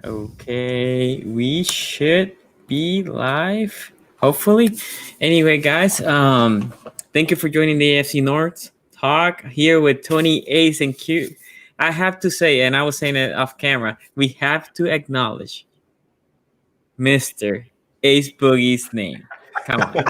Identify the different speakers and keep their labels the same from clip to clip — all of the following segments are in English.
Speaker 1: Okay, we should be live, hopefully. Anyway, guys, thank you for joining the AFC North talk here with Tony, Ace, and Q. I have to say, and I was saying it off camera, we have to acknowledge Mr. Ace Boogie's name. Come on.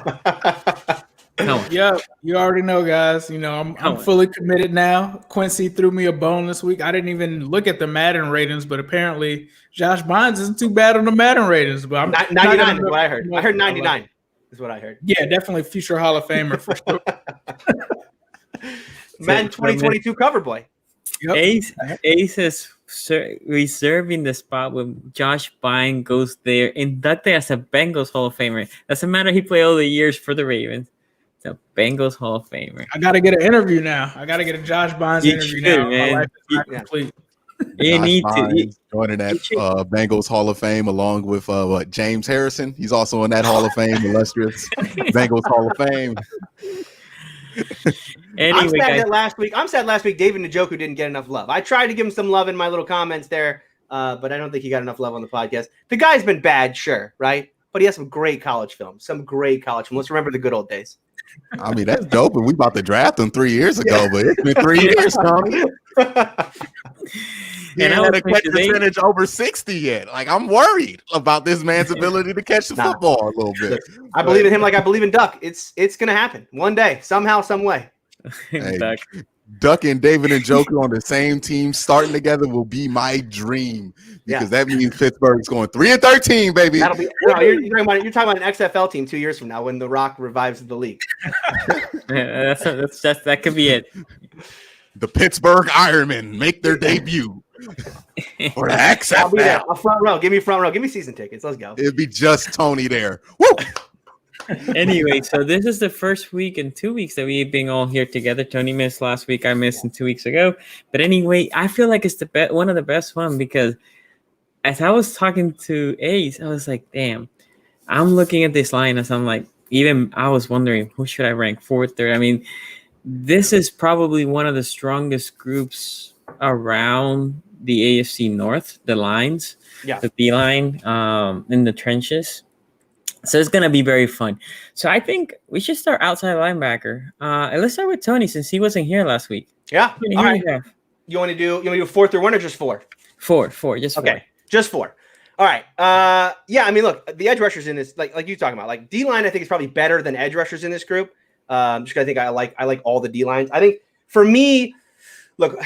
Speaker 1: Come on.
Speaker 2: Yeah, you already know, guys. You know, I'm fully committed now. Quincy threw me a bone this week. I didn't even look at the Madden ratings, but apparently Josh Bynes isn't too bad on the Madden ratings. But I'm
Speaker 3: 99 is what I heard. I heard 99 is what I heard.
Speaker 2: Yeah, definitely future Hall of Famer for sure.
Speaker 3: Madden 2022 cover boy.
Speaker 1: Yep. Ace is reserving the spot when Josh Bynes goes there, inducted as a Bengals Hall of Famer. Doesn't matter he played all the years for the Ravens. It's a Bengals Hall of Famer.
Speaker 2: I got to get an interview now. I got to get a Josh Bynes interview now.
Speaker 1: Man.
Speaker 2: My life is not complete.
Speaker 1: You need to
Speaker 4: joining that Bengals Hall of Fame along with James Harrison. He's also in that Hall of Fame, illustrious Bengals Hall of Fame.
Speaker 1: Anyway,
Speaker 3: I'm sad last week David Njoku didn't get enough love. I tried to give him some love in my little comments there, but I don't think he got enough love on the podcast. The guy's been bad, sure, right? But he has some great college films. Let's remember the good old days.
Speaker 4: I mean, that's dope. And we about to draft him 3 years ago, but it's been 3 years, Tommy. He ain't had a catch percentage over 60 yet. Like, I'm worried about this man's ability to catch the football a little bit.
Speaker 3: I believe in him like I believe in Duck. It's going to happen one day, somehow, some way.
Speaker 4: Hey, Duck and David Njoku on the same team starting together will be my dream because that means Pittsburgh's going 3-13, baby.
Speaker 3: That'll be you're talking about an XFL team 2 years from now when The Rock revives the league.
Speaker 1: That could be it.
Speaker 4: The Pittsburgh Ironmen make their debut. Or the XFL.
Speaker 3: I'll be there. Front row. Give me front row. Give me season tickets. Let's go.
Speaker 4: It'd be just Tony there. Woo!
Speaker 1: Anyway, so this is the first week in 2 weeks that we've been all here together. Tony missed last week. I missed 2 weeks ago. But anyway, I feel like it's one of the best one because as I was talking to Ace, I was like, damn, I'm looking at this line as I'm like, even I was wondering who should I rank fourth, third. I mean, this is probably one of the strongest groups around the AFC North, the lines, the D line in the trenches. So it's going to be very fun. So I think we should start outside linebacker. And let's start with Tony since he wasn't here last week.
Speaker 3: Yeah. All right. You want to do 4 through 1 or just 4?
Speaker 1: Four. Just 4.
Speaker 3: Okay. Just 4. All right. Yeah. I mean, look, the edge rushers in this, like you talking about, like D line, I think is probably better than edge rushers in this group. Just because I think I like all the D lines. I think for me, look,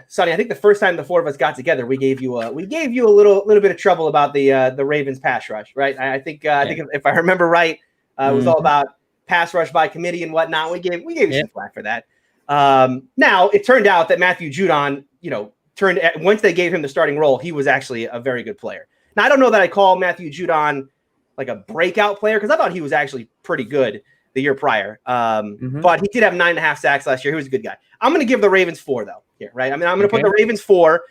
Speaker 3: Sonny, I think the first time the four of us got together, we gave you a little bit of trouble about the Ravens pass rush, right? I think if I remember right, it was all about pass rush by committee and whatnot. We gave you some flack for that. Now it turned out that Matthew Judon, once they gave him the starting role, he was actually a very good player. Now I don't know that I call Matthew Judon like a breakout player because I thought he was actually pretty good the year prior. But he did have 9.5 sacks last year. He was a good guy. I'm going to give the Ravens 4 though here, right? I mean, I'm going to put the Ravens 4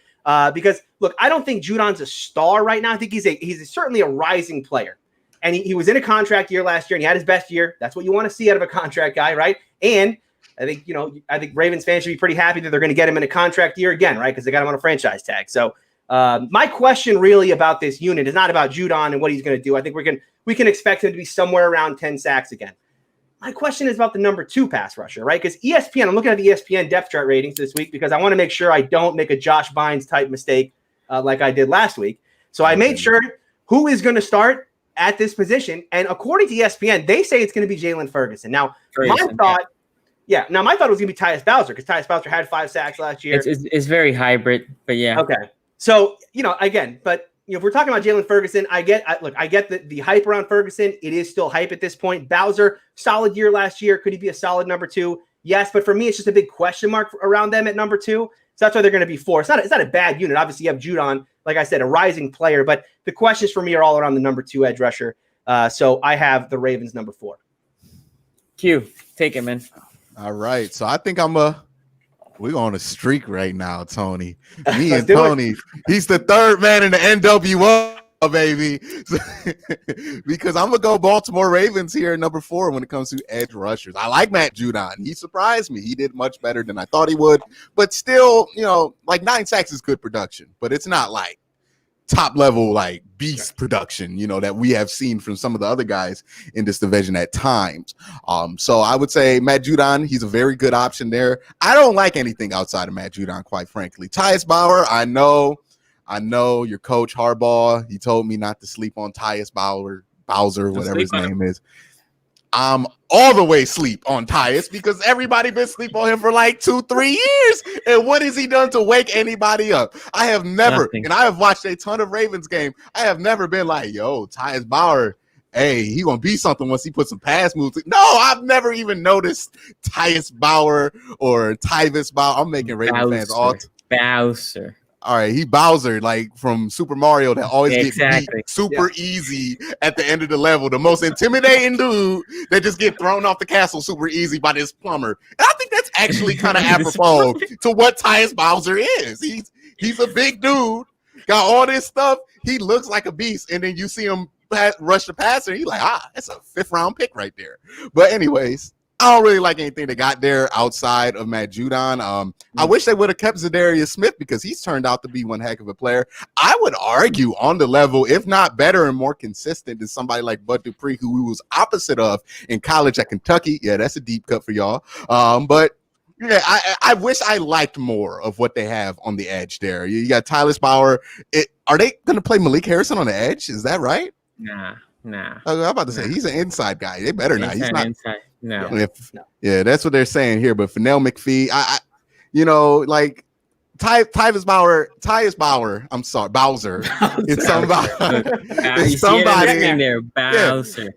Speaker 3: because look, I don't think Judon's a star right now. I think he's certainly a rising player. And he was in a contract year last year and he had his best year. That's what you want to see out of a contract guy, right? And I think Ravens fans should be pretty happy that they're going to get him in a contract year again, right? Because they got him on a franchise tag. So my question really about this unit is not about Judon and what he's going to do. I think we can expect him to be somewhere around 10 sacks again. My question is about the number 2 pass rusher, right? Because ESPN, I'm looking at the ESPN depth chart ratings this week because I want to make sure I don't make a Josh Bynes type mistake like I did last week. So I made sure who is going to start at this position. And according to ESPN, they say it's going to be Jalen Ferguson. Now, my thought was going to be Tyus Bowser because Tyus Bowser had 5 sacks last year.
Speaker 1: It's very hybrid, but yeah.
Speaker 3: Okay. So, again, but if we're talking about Jalen Ferguson, I get the hype around Ferguson. It is still hype at this point. Bowser, solid year last year. Could he be a solid number 2? Yes, but for me, it's just a big question mark around them at number 2. So that's why they're going to be 4. It's not a bad unit. Obviously, you have Judon, like I said, a rising player. But the questions for me are all around the number 2 edge rusher. So I have the Ravens number 4.
Speaker 1: Q, take it, man.
Speaker 4: All right. So I think we're on a streak right now, Tony. Me and Tony. He's the third man in the NWO, baby. Because I'm going to go Baltimore Ravens here at number 4 when it comes to edge rushers. I like Matt Judon. He surprised me. He did much better than I thought he would. But still, like 9 sacks is good production. But it's not like top level like beast production, that we have seen from some of the other guys in this division at times. So I would say Matt Judon, he's a very good option there. I don't like anything outside of Matt Judon, quite frankly. Tyus Bauer, I know your coach Harbaugh, he told me not to sleep on Tyus Bowser, whatever his name is. I'm all the way sleep on Tyus because everybody been sleep on him for like 2-3 years. And what has he done to wake anybody up? I have never,
Speaker 1: Nothing.
Speaker 4: and I have watched a ton of Ravens game. I have never been like, yo, Tyus Bauer, hey, he gonna be something once he puts some pass moves. No, I've never even noticed Tyus Bauer or Tyvis Bauer. I'm making Ravens fans all
Speaker 1: Bowser.
Speaker 4: All right, he Bowser like from Super Mario that always gets beat super
Speaker 3: Yeah.
Speaker 4: easy at the end of the level. The most intimidating dude that just get thrown off the castle super easy by this plumber. And I think that's actually kind of apropos to what Tyus Bowser is. He's a big dude, got all this stuff. He looks like a beast, and then you see him rush the passer. He's like, that's a 5th round pick right there. But anyways, I don't really like anything that got there outside of Matt Judon. I wish they would have kept Zadarius Smith because he's turned out to be one heck of a player. I would argue on the level, if not better and more consistent than somebody like Bud Dupree, who we was opposite of in college at Kentucky. Yeah, that's a deep cut for y'all. But yeah, I wish I liked more of what they have on the edge there. You got Tyus Bauer. Are they going to play Malik Harrison on the edge? Is that right?
Speaker 1: Nah.
Speaker 4: I'm about to say he's an inside guy. They better not. He's not
Speaker 1: inside. No.
Speaker 4: Yeah, that's what they're saying here. But Fennell McPhee, like Tyus Bauer. I'm sorry, Bowser. It's somebody. It's somebody
Speaker 1: in there, Bowser.
Speaker 4: Yeah.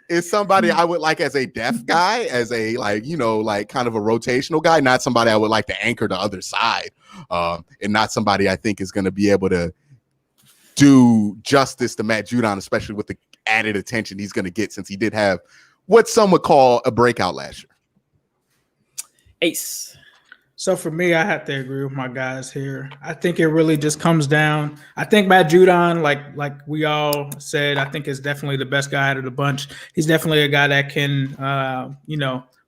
Speaker 4: It's somebody I would like as a depth guy, as a like kind of a rotational guy, not somebody I would like to anchor the other side, and not somebody I think is going to be able to do justice to Matt Judon, especially with the added attention he's going to get since he did have what some would call a breakout last year.
Speaker 1: Ace.
Speaker 2: So for me, I have to agree with my guys here. I think it really just comes down. I think Matt Judon, like we all said, I think is definitely the best guy out of the bunch. He's definitely a guy that can,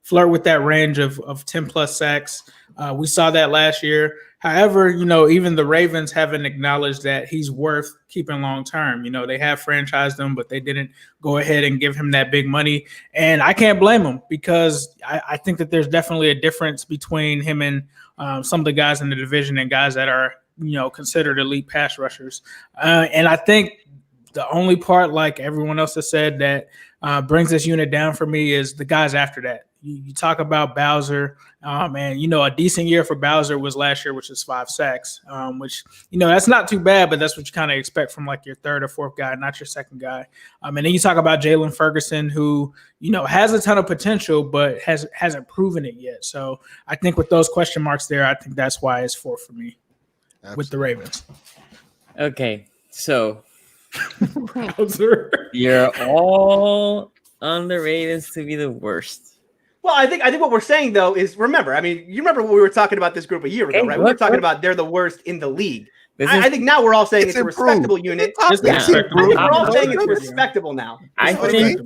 Speaker 2: flirt with that range of 10 plus sacks. We saw that last year. However, even the Ravens haven't acknowledged that he's worth keeping long term. They have franchised him, but they didn't go ahead and give him that big money. And I can't blame him because I think that there's definitely a difference between him and some of the guys in the division and guys that are, considered elite pass rushers. And I think the only part, like everyone else has said, that brings this unit down for me is the guys after that. You talk about Bowser, and a decent year for Bowser was last year, which is 5 sacks, which that's not too bad, but that's what you kind of expect from like your 3rd or 4th guy, not your 2nd guy. And then you talk about Jalen Ferguson, who has a ton of potential, but hasn't proven it yet. So I think with those question marks there, I think that's why it's 4 for me. Absolutely. With the Ravens.
Speaker 1: Okay, so
Speaker 2: Bowser.
Speaker 1: You're all on the Ravens to be the worst.
Speaker 3: Well, I think what we're saying though is, remember, you remember when we were talking about this group a year ago, right? We were talking about they're the worst in the league. I think now we're all saying it's a respectable unit. We're all saying it's respectable now.
Speaker 1: I think.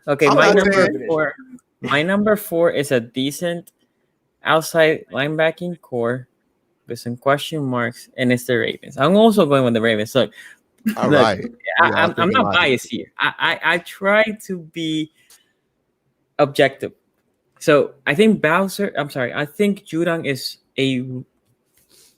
Speaker 1: Okay, my number 4 is a decent outside linebacking core with some question marks, and it's the Ravens. I'm also going with the Ravens. Look,
Speaker 4: right.
Speaker 1: I'm not biased here. I try to be objective. So I think I think Judon is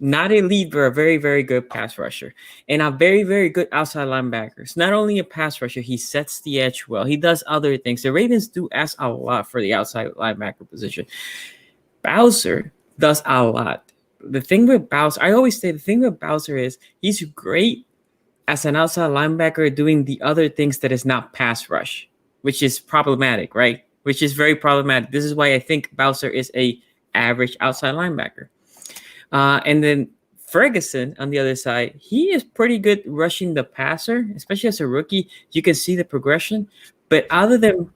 Speaker 1: not a lead, but a very, very good pass rusher and a very, very good outside linebacker. It's not only a pass rusher, he sets the edge well. He does other things. The Ravens do ask a lot for the outside linebacker position. Bowser does a lot. The thing with Bowser, I always say the thing with Bowser is he's great as an outside linebacker doing the other things that is not pass rush, which is problematic, right? Which is very problematic. This is why I think Bowser is a average outside linebacker. And then Ferguson on the other side, he is pretty good rushing the passer, especially as a rookie. You can see the progression. But other than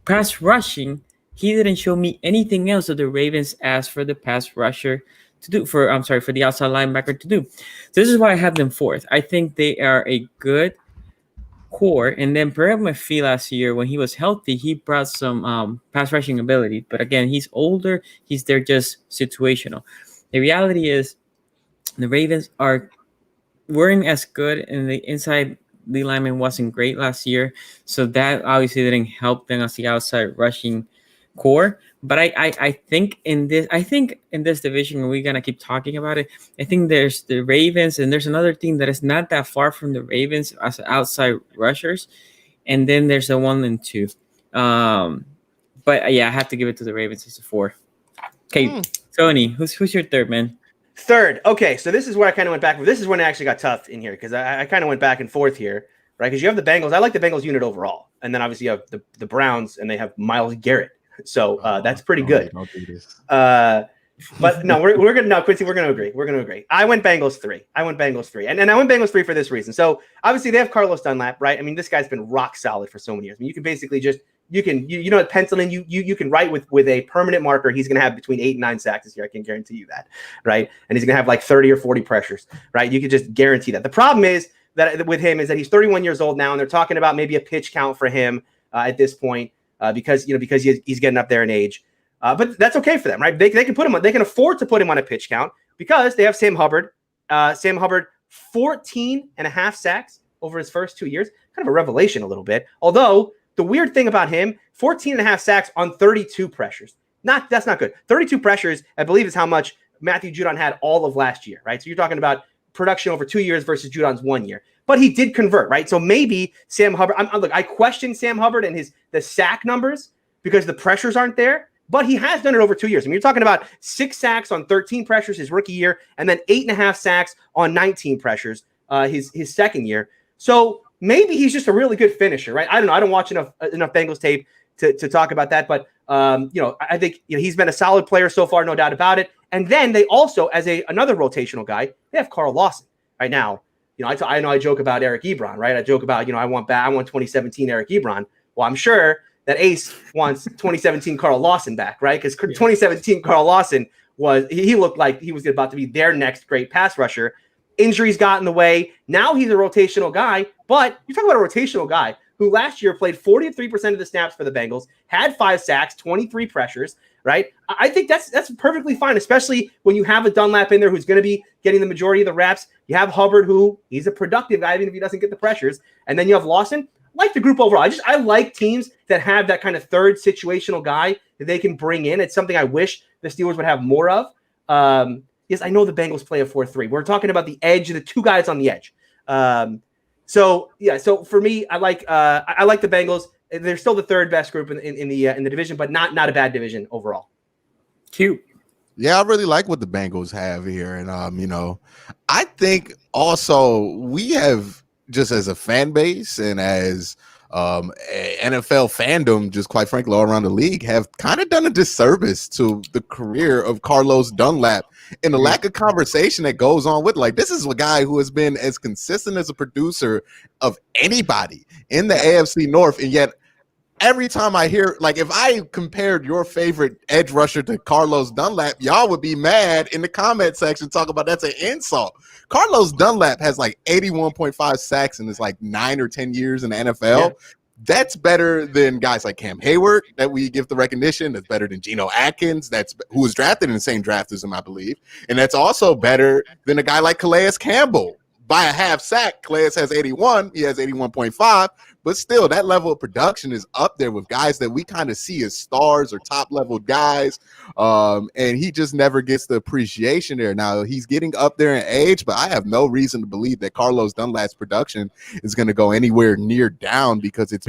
Speaker 1: pass rushing, he didn't show me anything else that the Ravens asked for the pass rusher to do, for the outside linebacker to do. So this is why I have them 4th. I think they are a good core. And then Brad McPhee last year, when he was healthy, he brought some pass rushing ability. But again, he's older. He's there just situational. The reality is the Ravens are weren't as good, and the inside D lineman wasn't great last year, so that obviously didn't help them as the outside rushing core. But I think in this division, we're gonna keep talking about it. I think there's the Ravens, and there's another team that is not that far from the Ravens as outside rushers, and then there's a 1 and 2. But yeah, I have to give it to the Ravens as a 4. Okay, Tony, who's your third, man?
Speaker 3: Third. Okay, so this is where I kind of went back. This is when it actually got tough in here because I kind of went back and forth here, right? Because you have the Bengals. I like the Bengals unit overall, and then obviously you have the Browns, and they have Myles Garrett. So that's pretty good.
Speaker 4: Don't do this.
Speaker 3: But no, we're gonna no, Quincy. We're gonna agree. We're gonna agree. I went Bengals 3. And I went Bengals 3 for this reason. So obviously they have Carlos Dunlap, right? I mean, this guy's been rock solid for so many years. I mean, you can basically just you know pencil in you can write with a permanent marker. He's gonna have between 8 and 9 sacks this year. I can guarantee you that, right? And he's gonna have like 30 or 40 pressures, right? You can just guarantee that. The problem is that with him is that he's 31 years old now, and they're talking about maybe a pitch count for him at this point because he's getting up there in age. But that's okay for them, right? They can put him on. They can afford to put him on a pitch count because they have Sam Hubbard. Sam Hubbard, 14 and a half sacks over his first 2 years. Kind of a revelation a little bit. Although the weird thing about him, 14 and a half sacks on 32 pressures. That's not good. 32 pressures, I believe, is how much Matthew Judon had all of last year, right? So you're talking about production over 2 years versus Judon's 1 year. But he did convert, right? So maybe Sam Hubbard. Look, I question Sam Hubbard and the sack numbers because the pressures aren't there. But he has done it over 2 years. I mean, you're talking about 6 sacks on 13 pressures his rookie year, and then 8.5 sacks on 19 pressures his second year. So maybe he's just a really good finisher, right? I don't know. I don't watch enough Bengals tape to talk about that. But I think he's been a solid player so far, no doubt about it. And then they also, as another rotational guy, they have Carl Lawson right now. I know I joke about Eric Ebron, right? I joke about I want 2017 Eric Ebron. Well, I'm sure that Ace wants 2017 Carl Lawson back, right? Because 2017 Carl Lawson he looked like he was about to be their next great pass rusher. Injuries got in the way. Now he's a rotational guy, but you're talking about a rotational guy who last year played 43% of the snaps for the Bengals, had 5 sacks, 23 pressures, right? I think that's perfectly fine, especially when you have a Dunlap in there who's going to be getting the majority of the reps. You have Hubbard, who he's a productive guy, even if he doesn't get the pressures. And then you have Lawson. Like the group overall. I like teams that have that kind of third situational guy that they can bring in. It's something I wish the Steelers would have more of. Yes, I know the Bengals play a 4-3. We're talking about the edge, the 2 guys on the edge. So for me, I like the Bengals. They're still the third best group in the division, but not a bad division overall.
Speaker 1: Cute.
Speaker 4: Yeah, I really like what the Bengals have here, and I think also we have, just as a fan base and as NFL fandom, just quite frankly, all around the league, have kind of done a disservice to the career of Carlos Dunlap and the lack of conversation that goes on with, like, this is a guy who has been as consistent as a producer of anybody in the AFC North, and yet every time I hear, like, if I compared your favorite edge rusher to Carlos Dunlap, y'all would be mad in the comment section talking about that's an insult. Carlos Dunlap has like 81.5 sacks in his like 9 or 10 years in the NFL. Yeah. That's better than guys like Cam Hayward that we give the recognition. That's better than Geno Atkins, who was drafted in the same draft as him, I believe. And that's also better than a guy like Calais Campbell. By a half sack, Calais has 81. He has 81.5. But still, that level of production is up there with guys that we kind of see as stars or top-level guys. And he just never gets the appreciation there. Now, he's getting up there in age, but I have no reason to believe that Carlos Dunlap's production is going to go anywhere near down because it's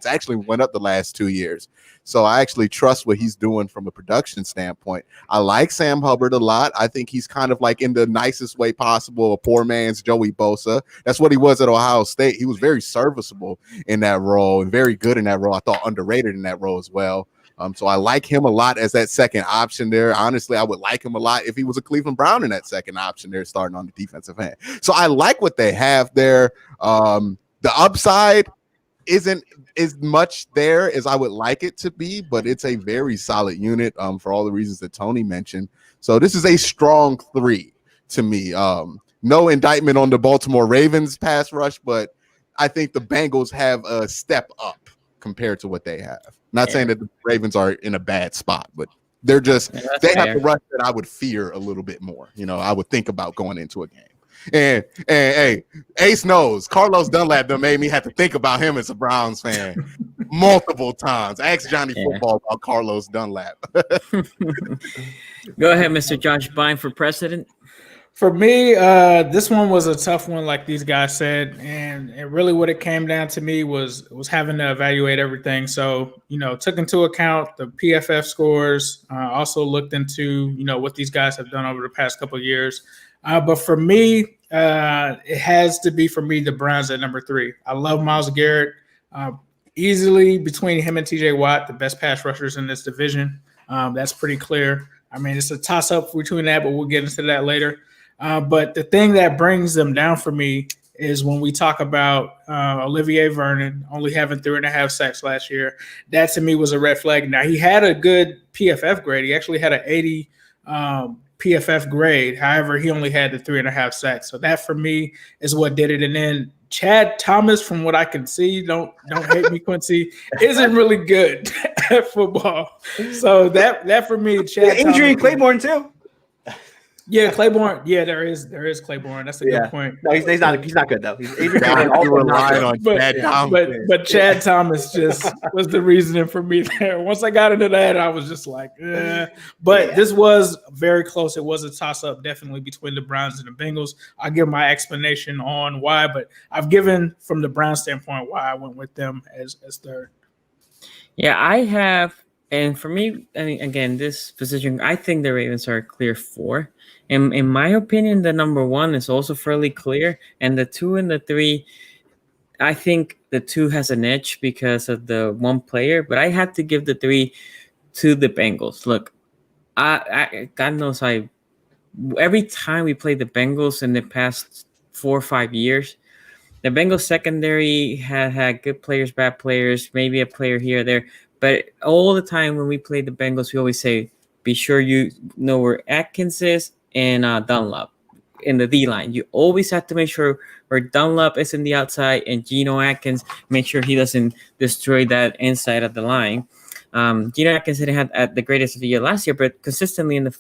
Speaker 4: actually went up the last 2 years. So I actually trust what he's doing from a production standpoint. I like Sam Hubbard a lot. I think he's kind of like, in the nicest way possible, a poor man's Joey Bosa. That's what he was at Ohio State. He was very serviceable in that role and very good in that role. I thought underrated in that role as well. So I like him a lot as that second option there. Honestly, I would like him a lot if he was a Cleveland Brown in that second option there starting on the defensive end. So I like what they have there. The upside isn't as much there as I would like it to be, but it's a very solid unit for all the reasons that Tony mentioned. So this is a strong 3 to me. No indictment on the Baltimore Ravens pass rush, but I think the Bengals have a step up compared to what they have. Not saying that the Ravens are in a bad spot, but they're just, they have the rush that I would fear a little bit more. I would think about going into a game. And hey, Ace knows Carlos Dunlap done made me have to think about him as a Browns fan multiple times. Ask Johnny Football about Carlos Dunlap.
Speaker 1: Go ahead, Mr. Josh Bine for president.
Speaker 2: For me, this one was a tough one, like these guys said, and really what it came down to me was having to evaluate everything. So, took into account the PFF scores, also looked into, what these guys have done over the past couple of years. But for me, it has to be, for me, the Browns at number 3. I love Myles Garrett. Easily between him and TJ Watt, the best pass rushers in this division. That's pretty clear. I mean, it's a toss-up between that, but we'll get into that later. But the thing that brings them down for me is when we talk about Olivier Vernon only having 3.5 sacks last year. That to me was a red flag. Now, he had a good PFF grade. He actually had an 80 PFF grade. However, he only had the 3.5 sacks. So that for me is what did it. And then Chad Thomas, from what I can see, don't hate me, Quincy, isn't really good at football. So that for me, Chad
Speaker 3: injury
Speaker 2: Thomas,
Speaker 3: Claiborne too.
Speaker 2: Yeah, Claiborne. Yeah, there is Claiborne. That's a good point.
Speaker 3: No, he's not good though. He's
Speaker 4: relying on Chad Thomas.
Speaker 2: But Chad Thomas just was the reasoning for me there. Once I got into that, I was just like, But this was very close. It was a toss-up, definitely between the Browns and the Bengals. I'll give my explanation on why, but I've given from the Browns standpoint why I went with them as third.
Speaker 1: Yeah, I have. And for me, I mean, again, this position, I think the Ravens are a clear 4. And in my opinion, the number 1 is also fairly clear. And the 2 and the 3, I think the 2 has an edge because of the one player. But I have to give the 3 to the Bengals. Look, I God knows every time we play the Bengals in the past 4 or 5 years, the Bengals secondary had good players, bad players, maybe a player here or there. But all the time when we play the Bengals, we always say, be sure you know where Atkins is and Dunlap in the D-line. You always have to make sure where Dunlap is in the outside and Geno Atkins, make sure he doesn't destroy that inside of the line. Geno Atkins didn't have the greatest of the year last year, but consistently in the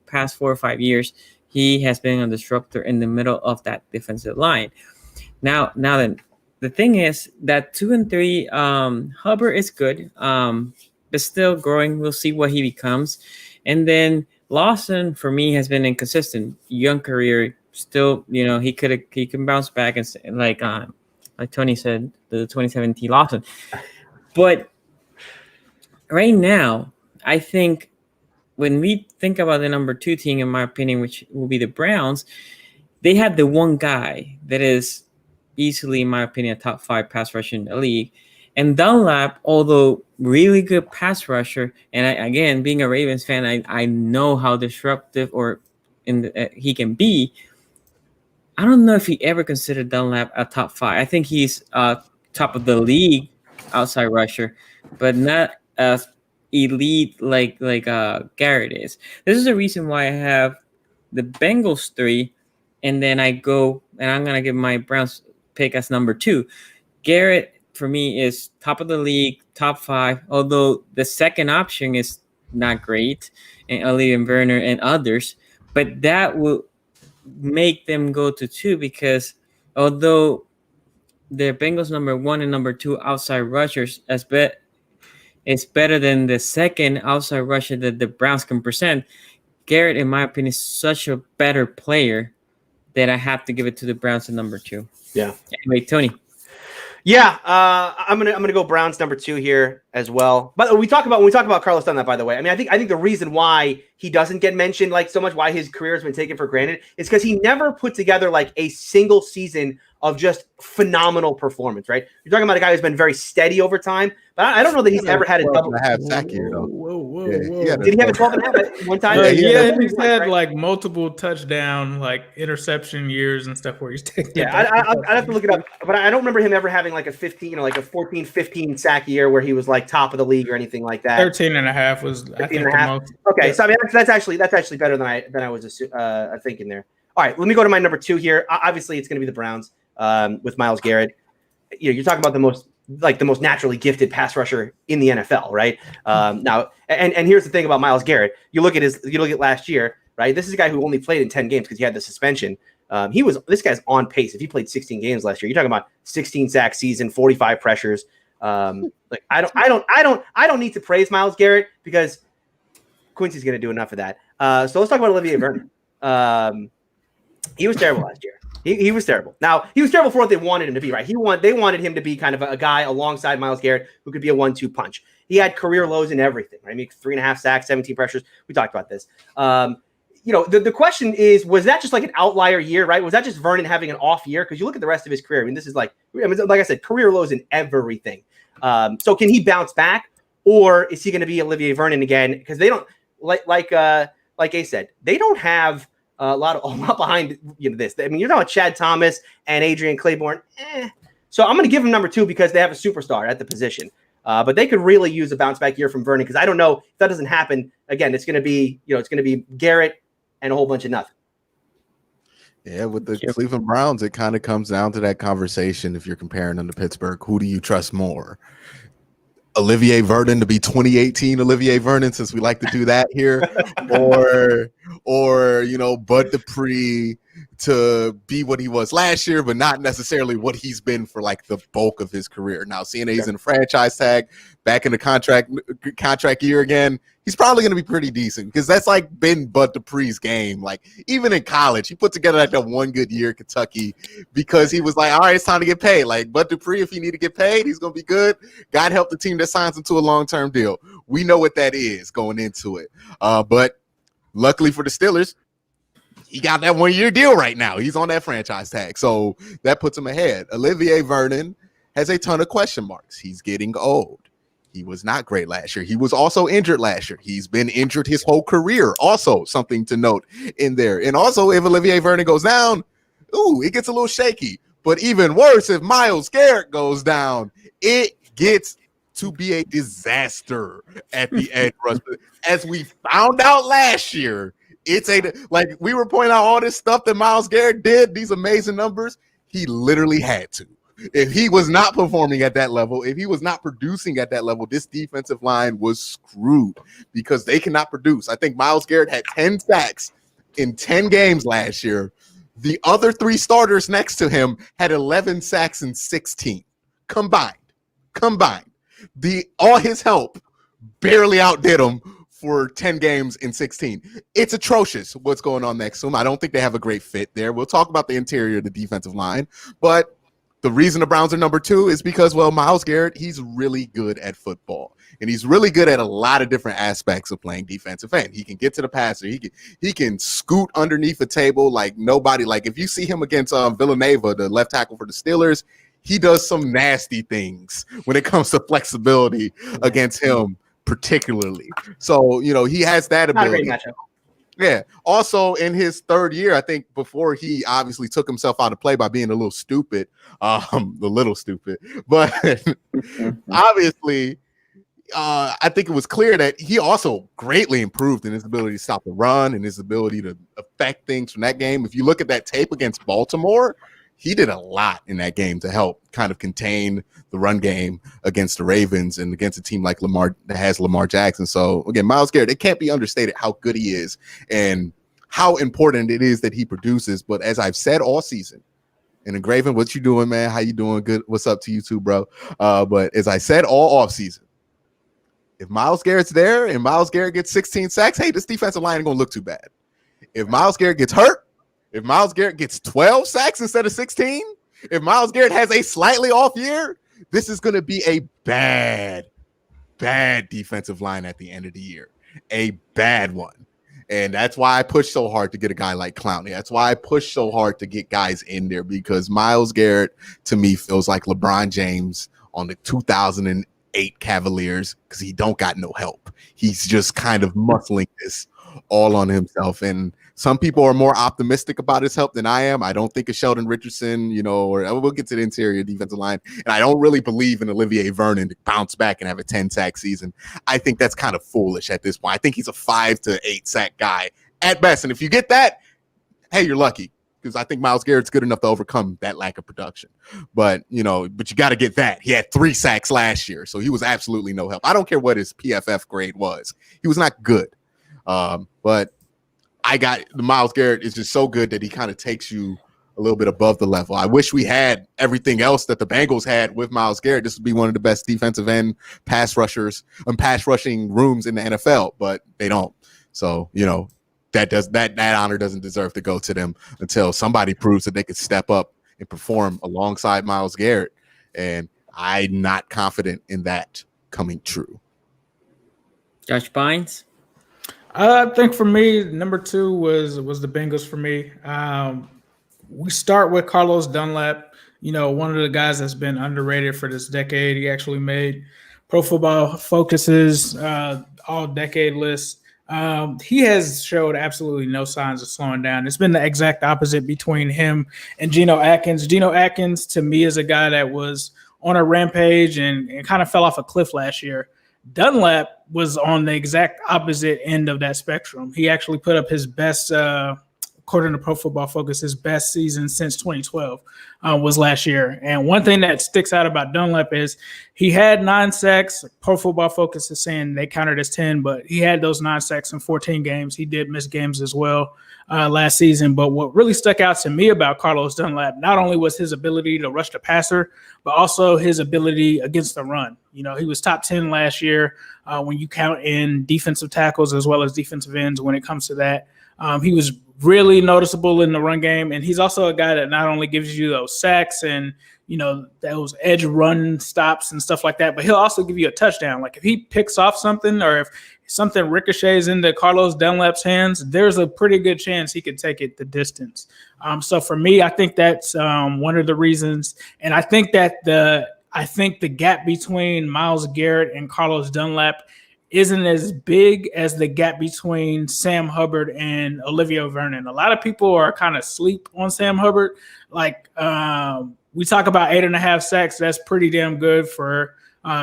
Speaker 1: past 4 or 5 years, he has been a disruptor in the middle of that defensive line. Now then, the thing is that 2 and 3, Hubbard is good, but still growing. We'll see what he becomes. And then Lawson, for me, has been inconsistent. Young career, still, he can bounce back and like Tony said, the 2017 Lawson. But right now, I think when we think about the number 2 team, in my opinion, which will be the Browns, they have the one guy that is easily, in my opinion, a top 5 pass rusher in the league. And Dunlap, although really good pass rusher, and again, being a Ravens fan, I know how disruptive he can be. I don't know if he ever considered Dunlap a top 5. I think he's top of the league outside rusher, but not as elite like Garrett is. This is the reason why I have the Bengals 3, and then I go and I'm gonna give my Browns pick as number 2. Garrett for me is top of the league, top 5, although the second option is not great, and Olivier Werner and others, but that will make them go to 2 because although the Bengals number 1 and number 2 outside rushers it's better than the second outside rusher that the Browns can present, Garrett, in my opinion, is such a better player that I have to give it to the Browns at number 2.
Speaker 3: Yeah.
Speaker 1: Anyway, Tony.
Speaker 3: Yeah, I'm gonna go Browns number 2 here as well. But when we talk about Carlos Dunlap, by the way, I mean, I think the reason why he doesn't get mentioned like so much, why his career has been taken for granted, is because he never put together like a single season of just phenomenal performance. Right? You're talking about a guy who's been very steady over time, but I don't know that he's ever had a double.
Speaker 4: Sack here though.
Speaker 2: Whoa.
Speaker 3: Did he have a 12.5 at one time?
Speaker 2: Yeah, he's had like multiple touchdown, like interception years and stuff where he's taking.
Speaker 3: Yeah, I'd have to look it up, but I don't remember him ever having like a 15, like a 14, 15 sack year where he was like top of the league or anything like that.
Speaker 2: 13.5 was, I think, the most.
Speaker 3: Okay, so I mean that's actually better than I was thinking there. All right, let me go to my number 2 here. Obviously, it's going to be the Browns with Myles Garrett. You're talking about the most naturally gifted pass rusher in the NFL, right? Now, and here's the thing about Myles Garrett. You look at last year, right? This is a guy who only played in 10 games because he had the suspension. This guy's on pace. If he played 16 games last year, you're talking about 16 sack season, 45 pressures. Like I don't need to praise Myles Garrett because Quincy's going to do enough of that. So let's talk about Olivier Vernon. He was terrible last year. He was terrible. Now, he was terrible for what they wanted him to be, right? They wanted him to be kind of a guy alongside Myles Garrett who could be a 1-2 punch. He had career lows in everything, right? I mean, 3.5 sacks, 17 pressures. We talked about this. The question is, was that just like an outlier year, right? Was that just Vernon having an off year? Because you look at the rest of his career. I mean, this is like I said, career lows in everything. So can he bounce back, or is he going to be Olivier Vernon again? Because they don't like Ace said, they don't have a lot behind this. I mean, you're talking about Chad Thomas and Adrian Claiborne. So I'm going to give him number 2 because they have a superstar at the position. But they could really use a bounce back year from Vernon because I don't know if that doesn't happen again. It's going to be Garrett and a whole bunch of nothing.
Speaker 4: Yeah, with the Cleveland Browns, it kind of comes down to that conversation. If you're comparing them to Pittsburgh, who do you trust more? Olivier Vernon to be 2018 Olivier Vernon, since we like to do that here, or Bud Dupree to be what he was last year, but not necessarily what he's been for like the bulk of his career. Now, seeing he's in a franchise tag, back in the contract year again, he's probably going to be pretty decent because that's like been Bud Dupree's game. Like even in college, he put together like that one good year at Kentucky because he was like, all right, it's time to get paid. Like Bud Dupree, if he need to get paid, he's going to be good. God help the team that signs him to a long-term deal. We know what that is going into it. But luckily for the Steelers, he got that 1-year deal right now. He's on that franchise tag. So that puts him ahead. Olivier Vernon has a ton of question marks. He's getting old. He was not great last year. He was also injured last year. He's been injured his whole career. Also something to note in there. And also if Olivier Vernon goes down, it gets a little shaky. But even worse, if Myles Garrett goes down, it gets to be a disaster at the edge rush. As we found out last year, we were pointing out all this stuff that Myles Garrett did, these amazing numbers. He literally had to. If he was not performing at that level, if he was not producing at that level, this defensive line was screwed because they cannot produce. I think Myles Garrett had 10 sacks in 10 games last year. The other 3 starters next to him had 11 sacks in 16 combined. All his help barely outdid him for 10 games in 16. It's atrocious what's going on next to him. I don't think they have a great fit there. We'll talk about the interior of the defensive line, but the reason the Browns are number 2 is because, Myles Garrett, he's really good at football, and he's really good at a lot of different aspects of playing defensive end. He can get to the passer. He can scoot underneath the table like nobody. Like if you see him against Villanueva, the left tackle for the Steelers, he does some nasty things when it comes to flexibility against him particularly. So, he has that ability.
Speaker 3: Not a great matchup.
Speaker 4: Yeah. Also, in his 3rd year, I think before he obviously took himself out of play by being a little stupid, but obviously, I think it was clear that he also greatly improved in his ability to stop the run and his ability to affect things from that game. If you look at that tape against Baltimore, he did a lot in that game to help kind of contain the run game against the Ravens and against a team like Lamar that has Lamar Jackson. So again, Myles Garrett, it can't be understated how good he is and how important it is that he produces. But as I've said all season, and Engraven, what you doing, man? How you doing? Good. What's up to you too, bro? But as I said all off season, if Myles Garrett's there and Myles Garrett gets 16 sacks, hey, this defensive line ain't gonna look too bad. If Myles Garrett gets hurt, if Myles Garrett gets 12 sacks instead of 16, if Myles Garrett has a slightly off year, this is going to be a bad defensive line at the end of the year. A bad one. And that's why I push so hard to get a guy like Clowney. That's why I push so hard to get guys in there, because Myles Garrett, to me, feels like LeBron James on the 2008 Cavaliers, because he don't got no help. He's just kind of muscling this all on himself. And some people are more optimistic about his help than I am. I don't think of Sheldon Richardson, or we'll get to the interior defensive line. And I don't really believe in Olivier Vernon to bounce back and have a 10-sack season. I think that's kind of foolish at this point. I think he's a 5 to 8 sack guy at best. And if you get that, hey, you're lucky, because I think Myles Garrett's good enough to overcome that lack of production. But you got to get that. He had 3 sacks last year, so he was absolutely no help. I don't care what his PFF grade was. He was not good. But Myles Garrett is just so good that he kind of takes you a little bit above the level. I wish we had everything else that the Bengals had with Myles Garrett. This would be one of the best defensive end pass rushers and pass rushing rooms in the NFL, but they don't. So, that honor doesn't deserve to go to them until somebody proves that they could step up and perform alongside Myles Garrett. And I'm not confident in that coming true.
Speaker 1: Josh Bynes?
Speaker 2: I think for me, number 2 was the Bengals for me. We start with Carlos Dunlap, one of the guys that's been underrated for this decade. He actually made Pro Football Focus's all-decade list. He has showed absolutely no signs of slowing down. It's been the exact opposite between him and Geno Atkins. Geno Atkins, to me, is a guy that was on a rampage and kind of fell off a cliff last year. Dunlap was on the exact opposite end of that spectrum. He actually put up his best, according to Pro Football Focus, his best season since 2012 was last year. And one thing that sticks out about Dunlap is he had 9 sacks. Pro Football Focus is saying they counted as 10, but he had those 9 sacks in 14 games. He did miss games as well last season. But what really stuck out to me about Carlos Dunlap not only was his ability to rush the passer, but also his ability against the run. He was top 10 last year when you count in defensive tackles as well as defensive ends when it comes to that. He was really noticeable in the run game, and he's also a guy that not only gives you those sacks and those edge run stops and stuff like that, but he'll also give you a touchdown. Like if he picks off something or if something ricochets into Carlos Dunlap's hands, there's a pretty good chance he could take it the distance. So for me, I think that's one of the reasons, and I think that the gap between Myles Garrett and Carlos Dunlap isn't as big as the gap between Sam Hubbard and Olivia Vernon. A lot of people are kind of sleep on Sam Hubbard. Like we talk about 8.5 sacks. That's pretty damn good for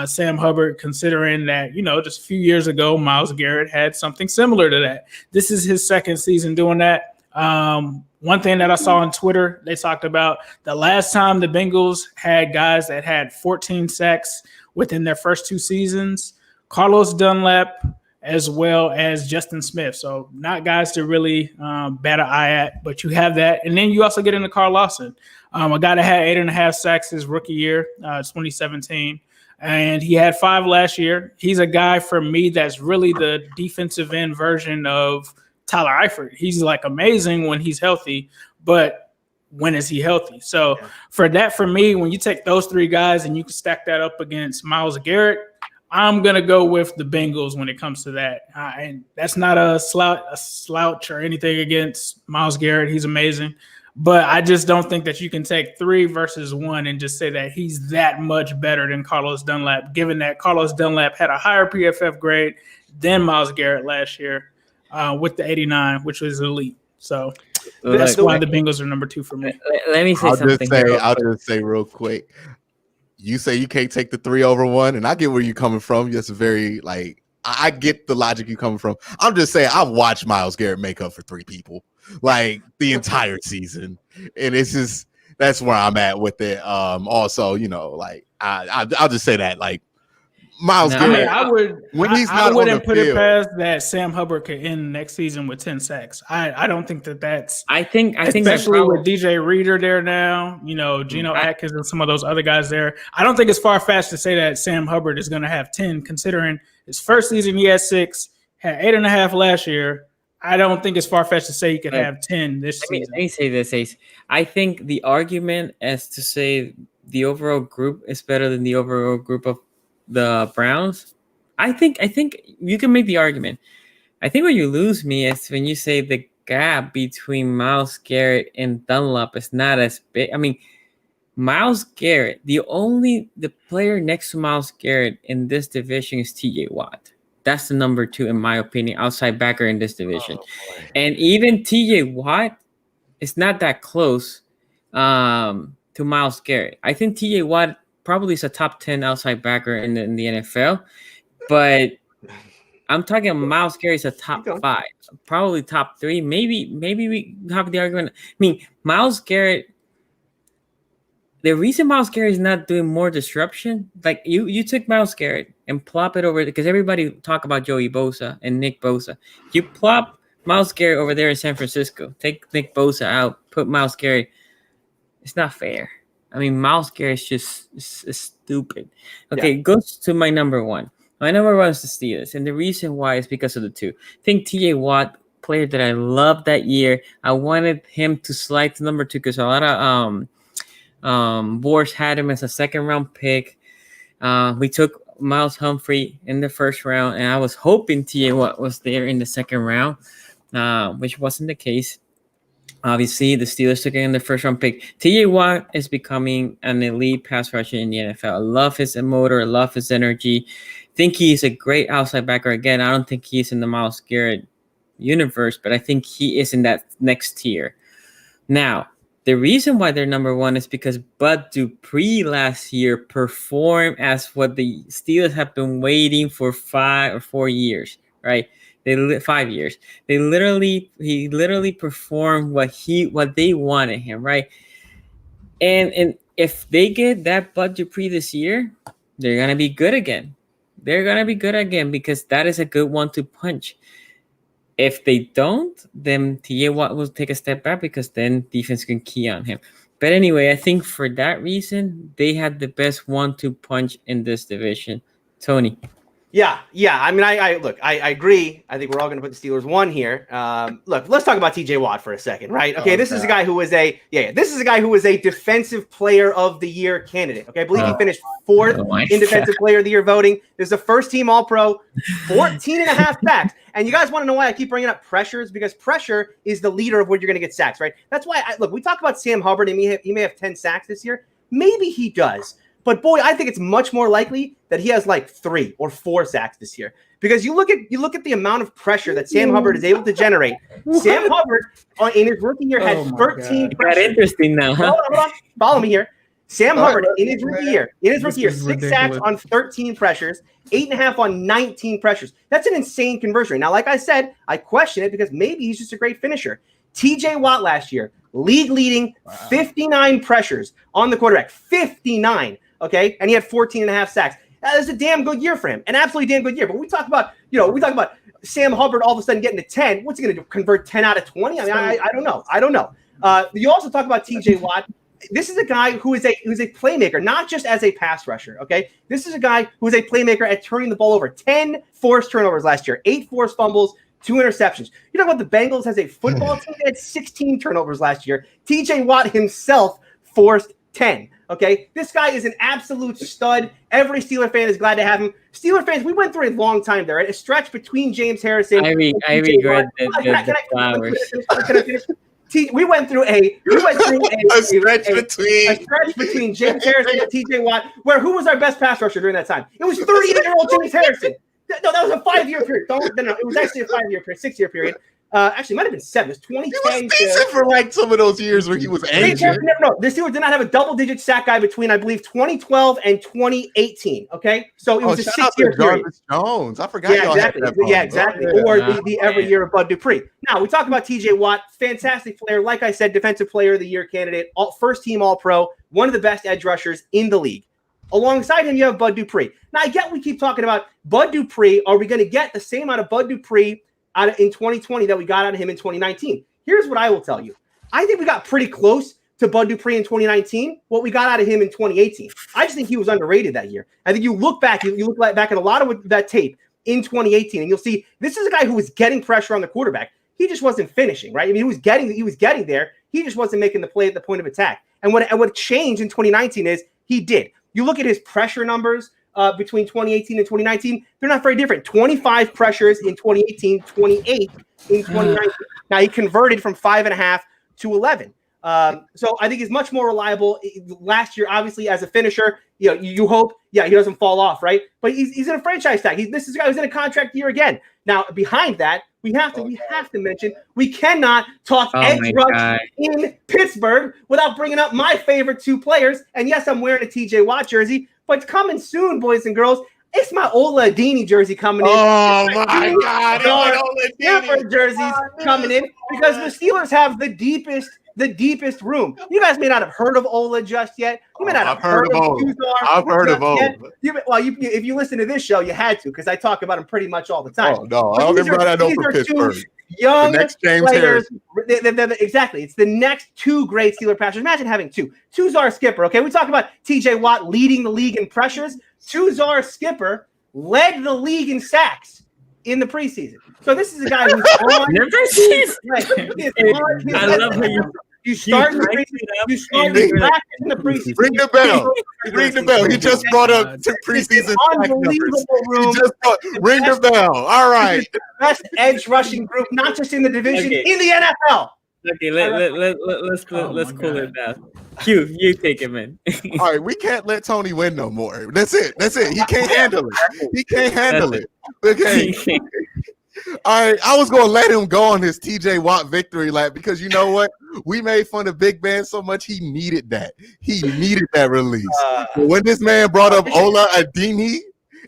Speaker 2: Sam Hubbard, considering that, just a few years ago, Myles Garrett had something similar to that. This is his second season doing that. One thing that I saw on Twitter, they talked about the last time the Bengals had guys that had 14 sacks within their first 2 seasons, Carlos Dunlap as well as Justin Smith. So not guys to really bat an eye at, but you have that. And then you also get into Carl Lawson, a guy that had 8.5 sacks his rookie year, 2017. And he had 5 last year. He's a guy for me that's really the defensive end version of Tyler Eifert. He's like amazing when he's healthy, but when is he healthy? So for me, when you take those 3 guys and you can stack that up against Myles Garrett, I'm going to go with the Bengals when it comes to that. And that's not a slouch or anything against Myles Garrett. He's amazing. But I just don't think that you can take 3 versus 1 and just say that he's that much better than Carlos Dunlap, given that Carlos Dunlap had a higher PFF grade than Myles Garrett last year with the 89, which was elite. So that's why the Bengals are number 2 for me.
Speaker 1: Let me say something.
Speaker 4: I'll just say real quick. You say you can't take the 3 over 1, and I get where you're coming from. That's very I get the logic you're coming from. I'm just saying I've watched Myles Garrett make up for 3 people the entire season, and it's just that's where I'm at with it. Also, I'll just say that Myles Garrett.
Speaker 2: I wouldn't put it past that Sam Hubbard could end next season with 10 sacks. I don't think that's.
Speaker 1: I think
Speaker 2: especially with DJ Reader there now, Geno Atkins and some of those other guys there. I don't think it's far-fetched to say that Sam Hubbard is going to have 10, considering his first season he had 6, had 8.5 last year. I don't think it's far-fetched to say he could have 10 this season.
Speaker 1: Let me say this, Ace. I think the argument as to say the overall group is better than the overall group of the Browns, I think you can make the argument. I think where you lose me is when you say the gap between Myles Garrett and Dunlap is not as big. I mean, Myles Garrett, the player next to Myles Garrett in this division is TJ Watt. That's the number 2, in my opinion, outside backer in this division. And even TJ Watt is not that close to Myles Garrett. I think TJ Watt probably is a top 10 outside backer in the NFL, but I'm talking Myles Garrett is a top 5, probably top 3. Maybe we have the argument. I mean, Myles Garrett. The reason Myles Garrett is not doing more disruption, like you took Myles Garrett and plop it over, because everybody talk about Joey Bosa and Nick Bosa. You plop Miles Garrett over there in San Francisco. Take Nick Bosa out. Put Miles Garrett. It's not fair. I mean, Miles Garrett's just is stupid. Okay, goes to my number one. My number one is the Steelers, and the reason why is because of the two. I think T.J. Watt, player that I loved that year. I wanted him to slide to number two because a lot of boards had him as a second-round pick. We took Miles Humphrey in the first round, and I was hoping T.J. Watt was there in the second round, which wasn't the case. Obviously, the Steelers took it in the first-round pick. T.J. Watt is becoming an elite pass rusher in the NFL. I love his motor. I love his energy. I think he's a great outside backer. Again, I don't think he's in the Myles Garrett universe, but I think he is in that next tier. Now, the reason why they're number one is because Bud Dupree last year performed as what the Steelers have been waiting for 5 or 4 years, right? 5 years. He literally performed what they wanted him, right? And if they get that Bud Dupree this year, they're gonna be good again. They're gonna be good again because that is a good 1-2 punch. If they don't, then T.J. Watt will take a step back because then defense can key on him. But anyway, I think for that reason, they had the best 1-2 punch in this division. Tony.
Speaker 3: Yeah. I mean, I agree. I think we're all going to put the Steelers one here. Look, let's talk about T.J. Watt for a second, right? Okay, this is a guy who was a defensive player of the year candidate. Okay, I believe he finished 4th in defensive player of the year voting. There's a first-team All-Pro, 14 and a half sacks. And you guys want to know why I keep bringing up pressures? Because pressure is the leader of when you're going to get sacks, right? That's why, we talk about Sam Hubbard, and he may have 10 sacks this year. Maybe he does. But boy, I think it's much more likely that he has like 3 or 4 sacks this year because you look at the amount of pressure that Sam Hubbard is able to generate. Sam Hubbard in his rookie year had 13.
Speaker 1: Got interesting now, huh?
Speaker 3: Hold on. Follow me here. Sam Hubbard in his rookie year, 6 sacks on 13 pressures, 8.5 on 19 pressures. That's an insane conversion rate. Now, like I said, I question it because maybe he's just a great finisher. T.J. Watt last year, league leading 59 pressures on the quarterback, 59. Okay, and he had 14 and a half sacks. That is a damn good year for him, an absolutely damn good year. But we talk about Sam Hubbard all of a sudden getting to 10. What's he going to do? Convert 10 out of 20? I mean, I don't know. You also talk about T.J. Watt. This is a guy who's a playmaker, not just as a pass rusher. Okay, this is a guy who is a playmaker at turning the ball over. 10 forced turnovers last year, 8 forced fumbles, 2 interceptions. You know what? The Bengals as a football team had 16 turnovers last year. T.J. Watt himself forced 10. Okay, this guy is an absolute stud. Every Steeler fan is glad to have him. Steeler fans, we went through a long time there, right? A stretch between James Harrison.
Speaker 1: I regret the flowers.
Speaker 3: Can I finish? We went through a stretch between James Harrison and T.J. Watt, where who was our best pass rusher during that time? It was 38-year-old James Harrison. No, that was a 5-year period. No, it was actually a 5-year period, 6-year period. Actually, it might have been 7. It was 2010.
Speaker 4: He was decent for like some of those years where he was injured.
Speaker 3: No, the Steelers did not have a double-digit sack guy between, I believe, 2012 and 2018. Okay, so it was a 6-year period.
Speaker 4: Jones, I forgot.
Speaker 3: Yeah, exactly. Or the every year of Bud Dupree. Now we talk about T.J. Watt, fantastic player. Like I said, defensive player of the year candidate, first-team All-Pro, one of the best edge rushers in the league. Alongside him, you have Bud Dupree. Now I get we keep talking about Bud Dupree. Are we going to get the same amount of Bud Dupree in 2020 that we got out of him in 2019? Here's what I will tell you. I think we got pretty close to Bud Dupree in 2019, what we got out of him in 2018. I just think he was underrated that year. I think you look back at a lot of that tape in 2018, and you'll see this is a guy who was getting pressure on the quarterback. He just wasn't finishing, right? I mean, he was getting there. He just wasn't making the play at the point of attack. And what changed in 2019 is he did. You look at his pressure numbers between 2018 and 2019, they're not very different. 25 pressures in 2018, 28 in 2019. Now he converted from 5.5 to 11. So I think he's much more reliable. Last year, obviously, as a finisher, you hope, he doesn't fall off, right? But he's in a franchise tag. This is a guy who's in a contract year again. Now, behind that, we have to mention we cannot talk edge rush in Pittsburgh without bringing up my favorite 2 players. And yes, I'm wearing a T.J. Watt jersey, but it's coming soon, boys and girls. It's my Oladini jersey coming in.
Speaker 4: Oh, my God.
Speaker 3: Oladini jerseys coming in because the Steelers have the deepest room. You guys may not have heard of Ola just yet. You may not have heard of Ola.
Speaker 4: I've heard of Ola.
Speaker 3: If you listen to this show, you had to because I talk about him pretty much all the time.
Speaker 4: Oh, no. I don't remember that for Pittsburgh.
Speaker 3: young
Speaker 4: the next James
Speaker 3: players.
Speaker 4: Harrison.
Speaker 3: Exactly. It's the next two great Steeler passers. Imagine having two. Two's our skipper. Okay, we talk about TJ Watt leading the league in pressures. Two's our skipper led the league in sacks in the preseason. So this is a guy who's on
Speaker 1: the
Speaker 3: preseason.
Speaker 1: I love how
Speaker 3: you start in the preseason. You start in the preseason.
Speaker 4: Ring the bell. Ring the bell. You just brought up two preseason
Speaker 3: unbelievable room.
Speaker 4: Ring the bell. All right.
Speaker 3: Best edge rushing group, not just in the division, in the NFL.
Speaker 1: Okay, let's cool it down. Q, you take it, man.
Speaker 4: All right, we can't let Tony win no more. That's it. He can't handle it. He can't handle it. Okay. All right, I was gonna let him go on his TJ Watt victory lap because you know what? We made fun of Big Ben so much he needed that. He needed that release. When this man brought up Ola Adini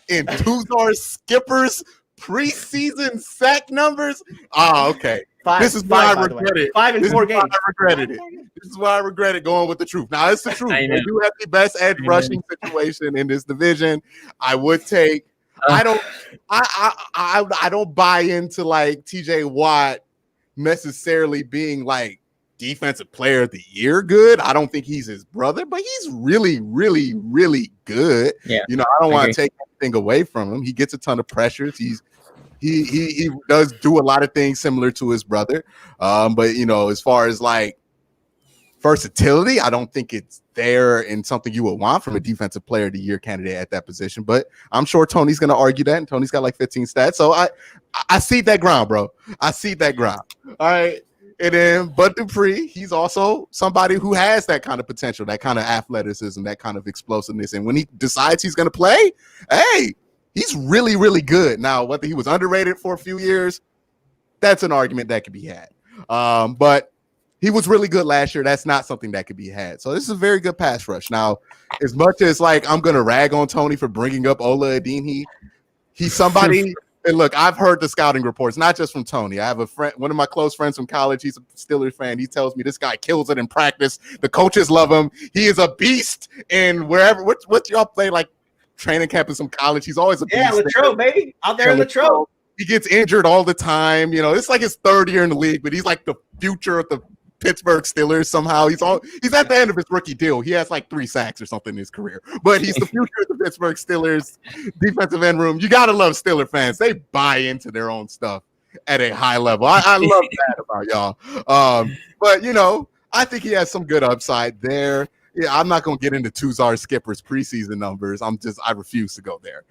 Speaker 4: and Tuzar Skipper's preseason sack numbers, okay. This is why I regret it.
Speaker 3: 5 and 4 games.
Speaker 4: I regretted it. This is why I regretted going with the truth. Now it's the truth. They do have the best edge rushing situation in this division. I would take. I don't buy into like TJ Watt necessarily being like defensive player of the year good. I don't think he's his brother, but he's really, really, really good. Yeah. You know, I don't want to take anything away from him. He gets a ton of pressures. He does do a lot of things similar to his brother. But you know, as far as like versatility, I don't think it's there in something you would want from a defensive player of the year candidate at that position. But I'm sure Tony's going to argue that, and Tony's got like 15 stats. So I see that ground, bro. I see that ground. All right. And then Bud Dupree, he's also somebody who has that kind of potential, that kind of athleticism, that kind of explosiveness. And when he decides he's going to play, hey, he's really, really good. Now, whether he was underrated for a few years, that's an argument that could be had. But he was really good last year. That's not something that could be had. So this is a very good pass rush. Now, as much as like I'm going to rag on Tony for bringing up Ola Adini, he's somebody – and look, I've heard the scouting reports, not just from Tony. I have a friend, one of my close friends from college. He's a Steelers fan. He tells me this guy kills it in practice. The coaches love him. He is a beast. And wherever – what y'all play, like training camp in some college, he's always a beast.
Speaker 3: Yeah, Latrobe, baby. Out there in Latrobe.
Speaker 4: He gets injured all the time. You know, it's like his third year in the league, but he's like the future of the Pittsburgh Steelers somehow. He's at the end of his rookie deal. He has like 3 sacks or something in his career, but he's the future of the Pittsburgh Steelers defensive end room. You gotta love Steeler fans. They buy into their own stuff at a high level. I love that about y'all. But you know, I think he has some good upside there. Yeah, I'm not gonna get into Tuzar Skipper's preseason numbers. I refuse to go there.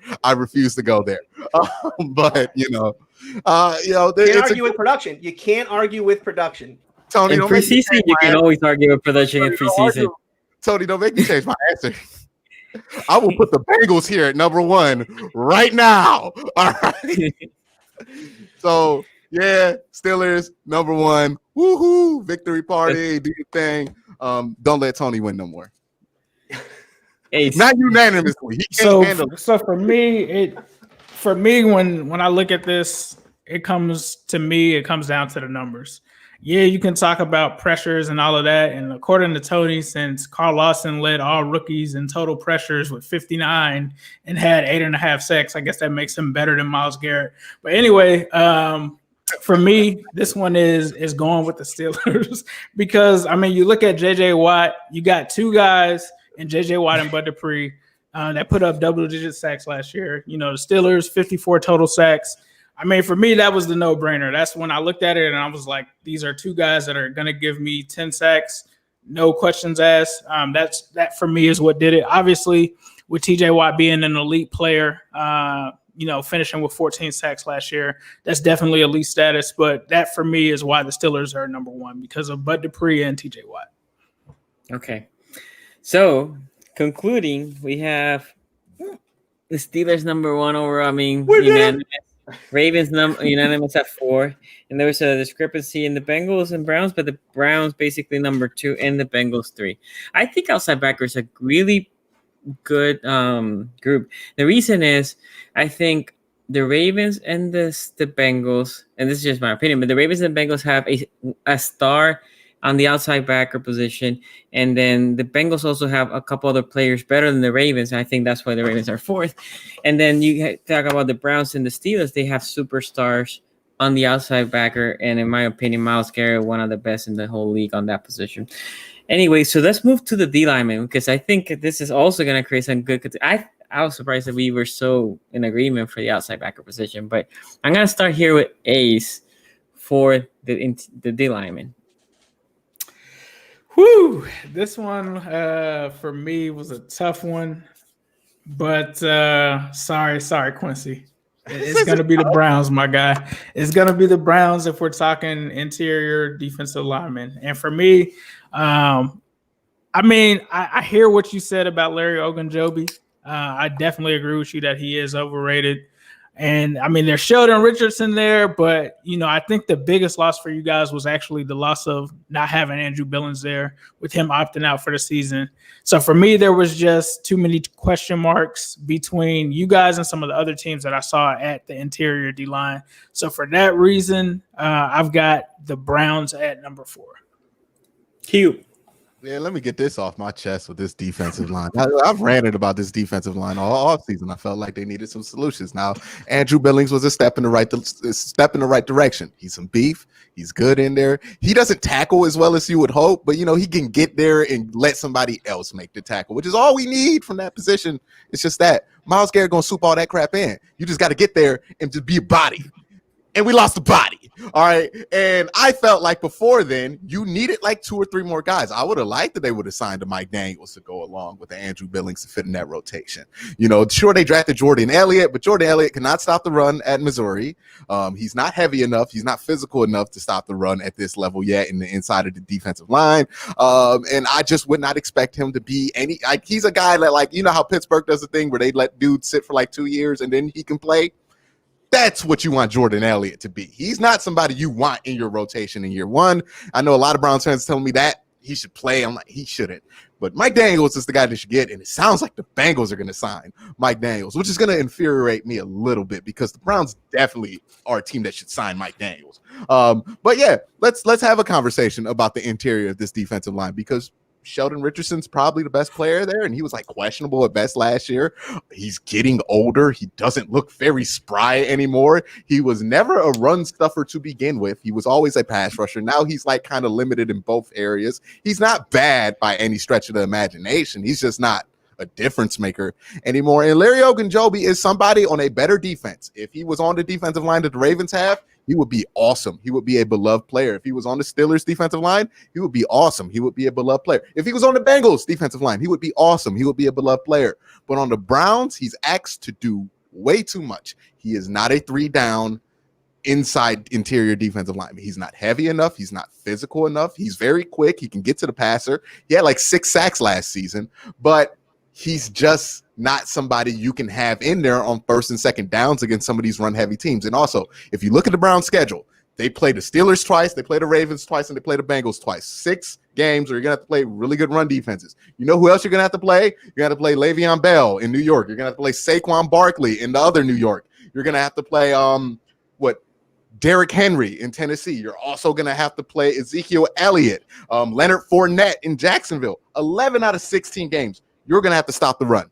Speaker 4: But you know,
Speaker 3: you can't argue with production. You can't argue with production.
Speaker 4: Tony,
Speaker 1: in preseason, you can always argue with production in preseason.
Speaker 4: Tony, don't make me change my answer. I will put the Bengals here at number 1 right now. All right. So, yeah, Steelers, number 1. Woohoo! Victory party. Do your thing. Don't let Tony win no more. Not unanimously. He can't handle it.
Speaker 2: So for me, when I look at this, it comes down to the numbers. Yeah, you can talk about pressures and all of that. And according to Tony, since Carl Lawson led all rookies in total pressures with 59 and had 8.5 sacks, I guess that makes him better than Myles Garrett. But anyway, for me, this one is going with the Steelers because, I mean, you look at J.J. Watt, you got 2 guys in J.J. Watt and Bud Dupree that put up double-digit sacks last year. You know, the Steelers, 54 total sacks. I mean, for me, that was the no-brainer. That's when I looked at it and I was like, these are 2 guys that are going to give me 10 sacks, no questions asked. That for me is what did it. Obviously, with TJ Watt being an elite player, finishing with 14 sacks last year, that's definitely elite status. But that for me is why the Steelers are number 1 because of Bud Dupree and TJ Watt.
Speaker 1: Okay. So concluding, we have the Steelers number 1 overall. I mean, unanimous. Ravens unanimous at 4, and there was a discrepancy in the Bengals and Browns, but the Browns basically number 2 and the Bengals 3. I think outside backers are a really good group. The reason is I think the Ravens and the Bengals, and this is just my opinion, but the Ravens and Bengals have a star on the outside backer position, and then the Bengals also have a couple other players better than the Ravens. I think that's why the Ravens are 4th. And then you talk about the Browns and the Steelers; they have superstars on the outside backer, and in my opinion, Myles Garrett, one of the best in the whole league on that position. Anyway, so let's move to the D lineman, because I think this is also going to create some good. I was surprised that we were so in agreement for the outside backer position, but I'm going to start here with Ace for the D lineman.
Speaker 2: Whew, this one for me was a tough one, but sorry, Quincy. It's going to be the Browns, my guy. It's going to be the Browns if we're talking interior defensive linemen. And for me, I hear what you said about Larry Ogunjobi. I definitely agree with you that he is overrated. And I mean, there's Sheldon Richardson there, but I think the biggest loss for you guys was actually the loss of not having Andrew Billings there, with him opting out for the season. So for me, there was just too many question marks between you guys and some of the other teams that I saw at the interior D line. So for that reason, I've got the Browns at number 4.
Speaker 1: Cute.
Speaker 4: Yeah, let me get this off my chest with this defensive line. I've ranted about this defensive line all season. I felt like they needed some solutions. Now, Andrew Billings was a step in the right direction. He's some beef. He's good in there. He doesn't tackle as well as you would hope, but he can get there and let somebody else make the tackle, which is all we need from that position. It's just that Myles Garrett gonna soup all that crap in. You just got to get there and just be a body. And we lost the body. All right. And I felt like before then, you needed like 2 or 3 more guys. I would have liked that they would have signed to Mike Daniels to go along with the Andrew Billings to fit in that rotation. Sure, they drafted Jordan Elliott, but Jordan Elliott cannot stop the run at Missouri. He's not heavy enough. He's not physical enough to stop the run at this level yet in the inside of the defensive line. And I just would not expect him to be he's a guy that how Pittsburgh does the thing where they let dudes sit for like 2 years and then he can play. That's what you want Jordan Elliott to be. He's not somebody you want in your rotation in year 1. I know a lot of Browns fans telling me that he should play. I'm like, he shouldn't. But Mike Daniels is the guy they should get, and it sounds like the Bengals are going to sign Mike Daniels, which is going to infuriate me a little bit because the Browns definitely are a team that should sign Mike Daniels. But yeah, let's have a conversation about the interior of this defensive line because Sheldon Richardson's probably the best player there, and he was questionable at best last year. He's getting older. He doesn't look very spry anymore. He was never a run stuffer to begin with. He was always a pass rusher. Now he's kind of limited in both areas. He's not bad by any stretch of the imagination. He's just not a difference maker anymore. And Larry Ogunjobi is somebody on a better defense. If he was on the defensive line that the Ravens have, he would be awesome. He would be a beloved player. If he was on the Steelers defensive line, he would be awesome. He would be a beloved player. If he was on the Bengals defensive line, he would be awesome. He would be a beloved player. But on the Browns, he's asked to do way too much. He is not a 3-down inside interior defensive lineman. He's not heavy enough. He's not physical enough. He's very quick. He can get to the passer. He had 6 sacks last season, but he's just not somebody you can have in there on 1st and 2nd downs against some of these run-heavy teams. And also, if you look at the Browns' schedule, they play the Steelers twice, they play the Ravens twice, and they play the Bengals twice. 6 games where you're going to have to play really good run defenses. You know who else you're going to have to play? You're going to have to play Le'Veon Bell in New York. You're going to have to play Saquon Barkley in the other New York. You're going to have to play Derrick Henry in Tennessee. You're also going to have to play Ezekiel Elliott, Leonard Fournette in Jacksonville. 11 out of 16 games, you're going to have to stop the run.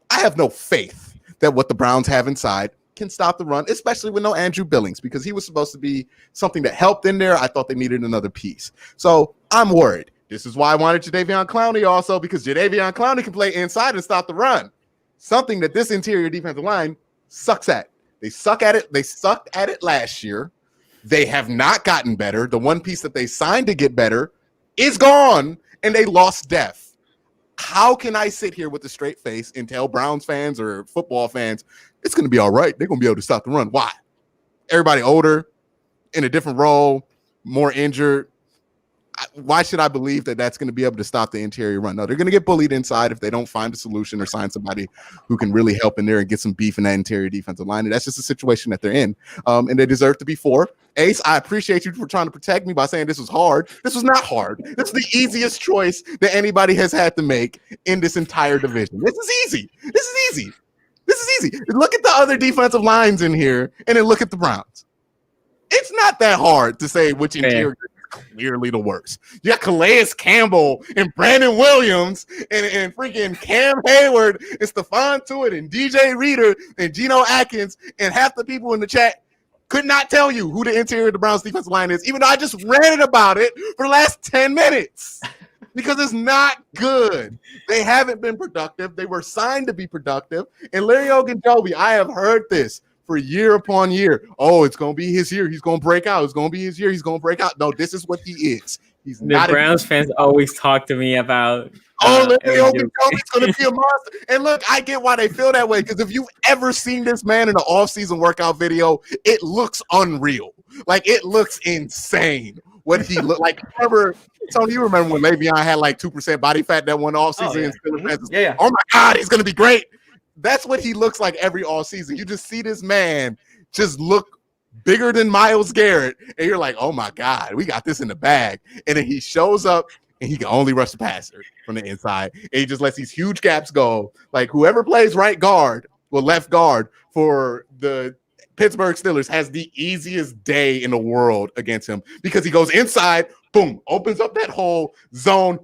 Speaker 4: I have no faith that what the Browns have inside can stop the run, especially with no Andrew Billings, because he was supposed to be something that helped in there. I thought they needed another piece. So I'm worried. This is why I wanted Jadeveon Clowney also, because Jadeveon Clowney can play inside and stop the run. Something that this interior defensive line sucks at. They suck at it. They sucked at it last year. They have not gotten better. The one piece that they signed to get better is gone, and they lost depth. How can I sit here with a straight face and tell Browns fans or football fans it's going to be all right? They're going to be able to stop the run. Why? Everybody older, in a different role, more injured. Why should I believe that that's going to be able to stop the interior run? No, they're going to get bullied inside if they don't find a solution or sign somebody who can really help in there and get some beef in that interior defensive line. And that's just a situation that they're in. And they deserve to be 4. Ace, I appreciate you for trying to protect me by saying this was hard. This was not hard. This is the easiest choice that anybody has had to make in this entire division. This is easy. This is easy. This is easy. Look at the other defensive lines in here and then look at the Browns. It's not that hard to say which interior is clearly the worst. You got Calais Campbell and Brandon Williams and freaking Cam Hayward and Stephon Tuitt and DJ Reader and Geno Atkins and half the people in the chat could not tell you who the interior of the Browns defensive line is, even though I just ranted about it for the last 10 minutes. Because it's not good. They haven't been productive. They were signed to be productive. And Larry Ogunjobi, I have heard this for year upon year. Oh, it's going to be his year. He's going to break out. It's going to be his year. He's going to break out. No, this is what he is. He's
Speaker 1: the
Speaker 4: not.
Speaker 1: Browns fans always talk to me about.
Speaker 4: Larry Ogunjobi's going to be a monster. And look, I get why they feel that way. Because if you've ever seen this man in an off-season workout video, it looks unreal. Like, it looks insane. What he looked like. Remember, Tony, you remember when Le'Veon had like 2% body fat that one offseason? Oh my God, he's gonna be great. That's what he looks like every offseason. You just see this man just look bigger than Myles Garrett, and you're like, oh my God, we got this in the bag. And then he shows up and he can only rush the passer from the inside. And he just lets these huge gaps go. Like whoever plays right guard or left guard for the Pittsburgh Steelers has the easiest day in the world against him because he goes inside, boom, opens up that whole zone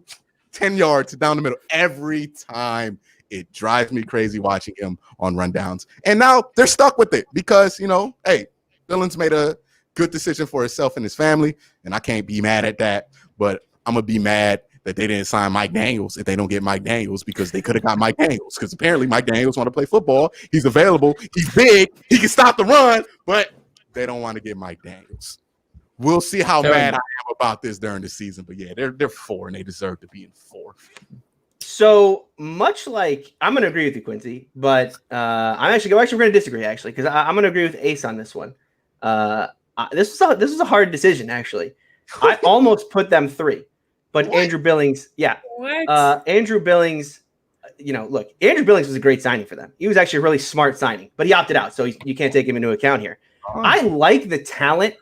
Speaker 4: 10 yards down the middle every time. It drives me crazy watching him on rundowns. And now they're stuck with it because, hey, Dylan's made a good decision for himself and his family, and I can't be mad at that, but I'm going to be mad that they didn't sign Mike Daniels if they don't get Mike Daniels because they could have got Mike Daniels because apparently Mike Daniels want to play football. He's available. He's big. He can stop the run, but they don't want to get Mike Daniels. We'll see how mad I am about this during the season. But, yeah, they're 4, and they deserve to be in 4.
Speaker 3: So much like I'm going to agree with you, Quincy, but I'm actually going to disagree, actually, because I'm going to agree with Ace on this one. This is a hard decision, actually. I almost put them 3. But what? Andrew Billings, Andrew Billings, look, Andrew Billings was a great signing for them. He was actually a really smart signing, but he opted out, so you can't take him into account here. Oh. I like the talent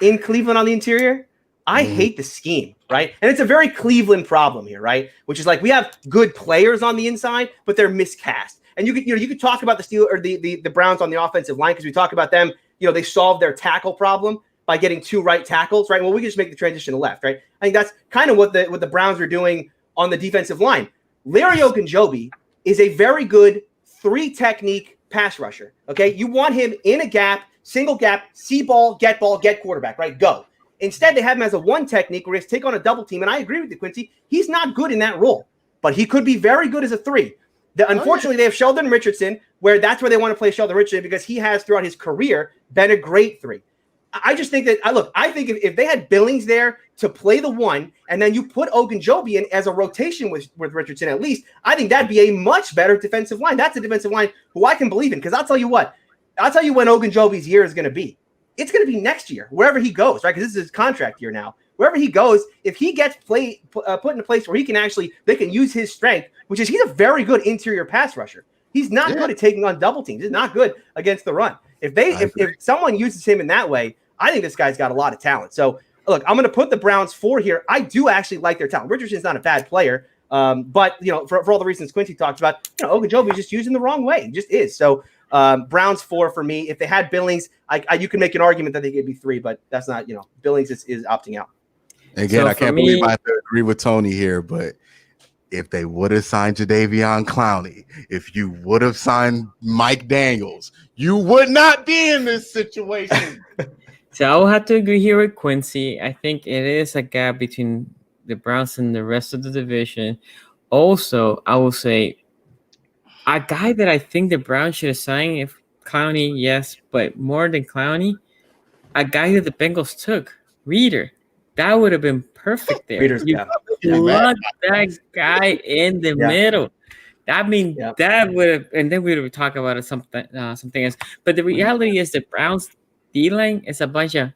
Speaker 3: in Cleveland on the interior. I hate the scheme, right? And it's a very Cleveland problem here, right? Which is like we have good players on the inside, but they're miscast. And you could talk about the Steelers or the Browns on the offensive line because we talk about them. They solved their tackle problem by getting 2 right tackles, right? Well, we can just make the transition to left, right? I think that's kind of what the Browns are doing on the defensive line. Larry Ogunjobi is a very good 3-technique pass rusher, okay? You want him in a gap, single gap, see ball, get quarterback, right? Go. Instead, they have him as a 1-technique where he has to take on a double team, and I agree with you, Quincy. He's not good in that role, but he could be very good as a 3. Unfortunately, they have Sheldon Richardson, where that's where they want to play Sheldon Richardson because he has, throughout his career, been a great 3. I just think that I think if they had Billings there to play the 1, and then you put Ogunjobi in as a rotation with Richardson at least, I think that'd be a much better defensive line. That's a defensive line who I can believe in because I'll tell you when Ogunjobi's year is going to be. It's going to be next year, wherever he goes, right? Because this is his contract year now. Wherever he goes, if he gets put in a place where they can use his strength, which is he's a very good interior pass rusher. He's not good at taking on double teams. He's not good against the run. If someone uses him in that way, I think this guy's got a lot of talent. So, look, I'm going to put the Browns 4 here. I do actually like their talent. Richardson's not a bad player, but, for all the reasons Quincy talked about, Ogunjobi's just using the wrong way. He just is. So, Browns 4 for me. If they had Billings, you can make an argument that they could be 3, but that's not, Billings is opting out.
Speaker 4: Again, so I can't believe I have to agree with Tony here, but if they would have signed Jadeveon Clowney, if you would have signed Mike Daniels, you would not be in this situation.
Speaker 1: So I will have to agree here with Quincy. I think it is a gap between the Browns and the rest of the division. Also, I will say a guy that I think the Browns should have signed, if Clowney, yes, but more than Clowney, a guy that the Bengals took, Reader. That would have been perfect there. You plug that guy in the middle. That means that would have, and then we would talk about it something else. But the reality is the Browns D-line is a bunch of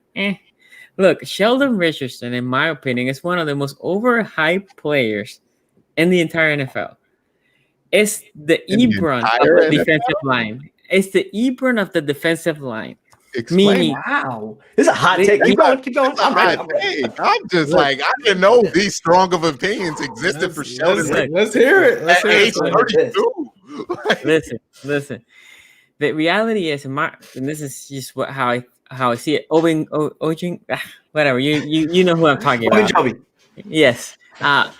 Speaker 1: Look, Sheldon Richardson, in my opinion, is one of the most overhyped players in the entire NFL. It's the Ebron of the defensive line. It's the Ebron of the defensive line.
Speaker 3: Meaning, wow, this is a hot take. Keep going. I'm ready.
Speaker 4: I'm just like, I didn't know these strong of opinions existed for Sheldon.
Speaker 2: Let's hear it.
Speaker 1: Listen. The reality is, and this is just how I see it. Whatever. You know who I'm talking about. Yes.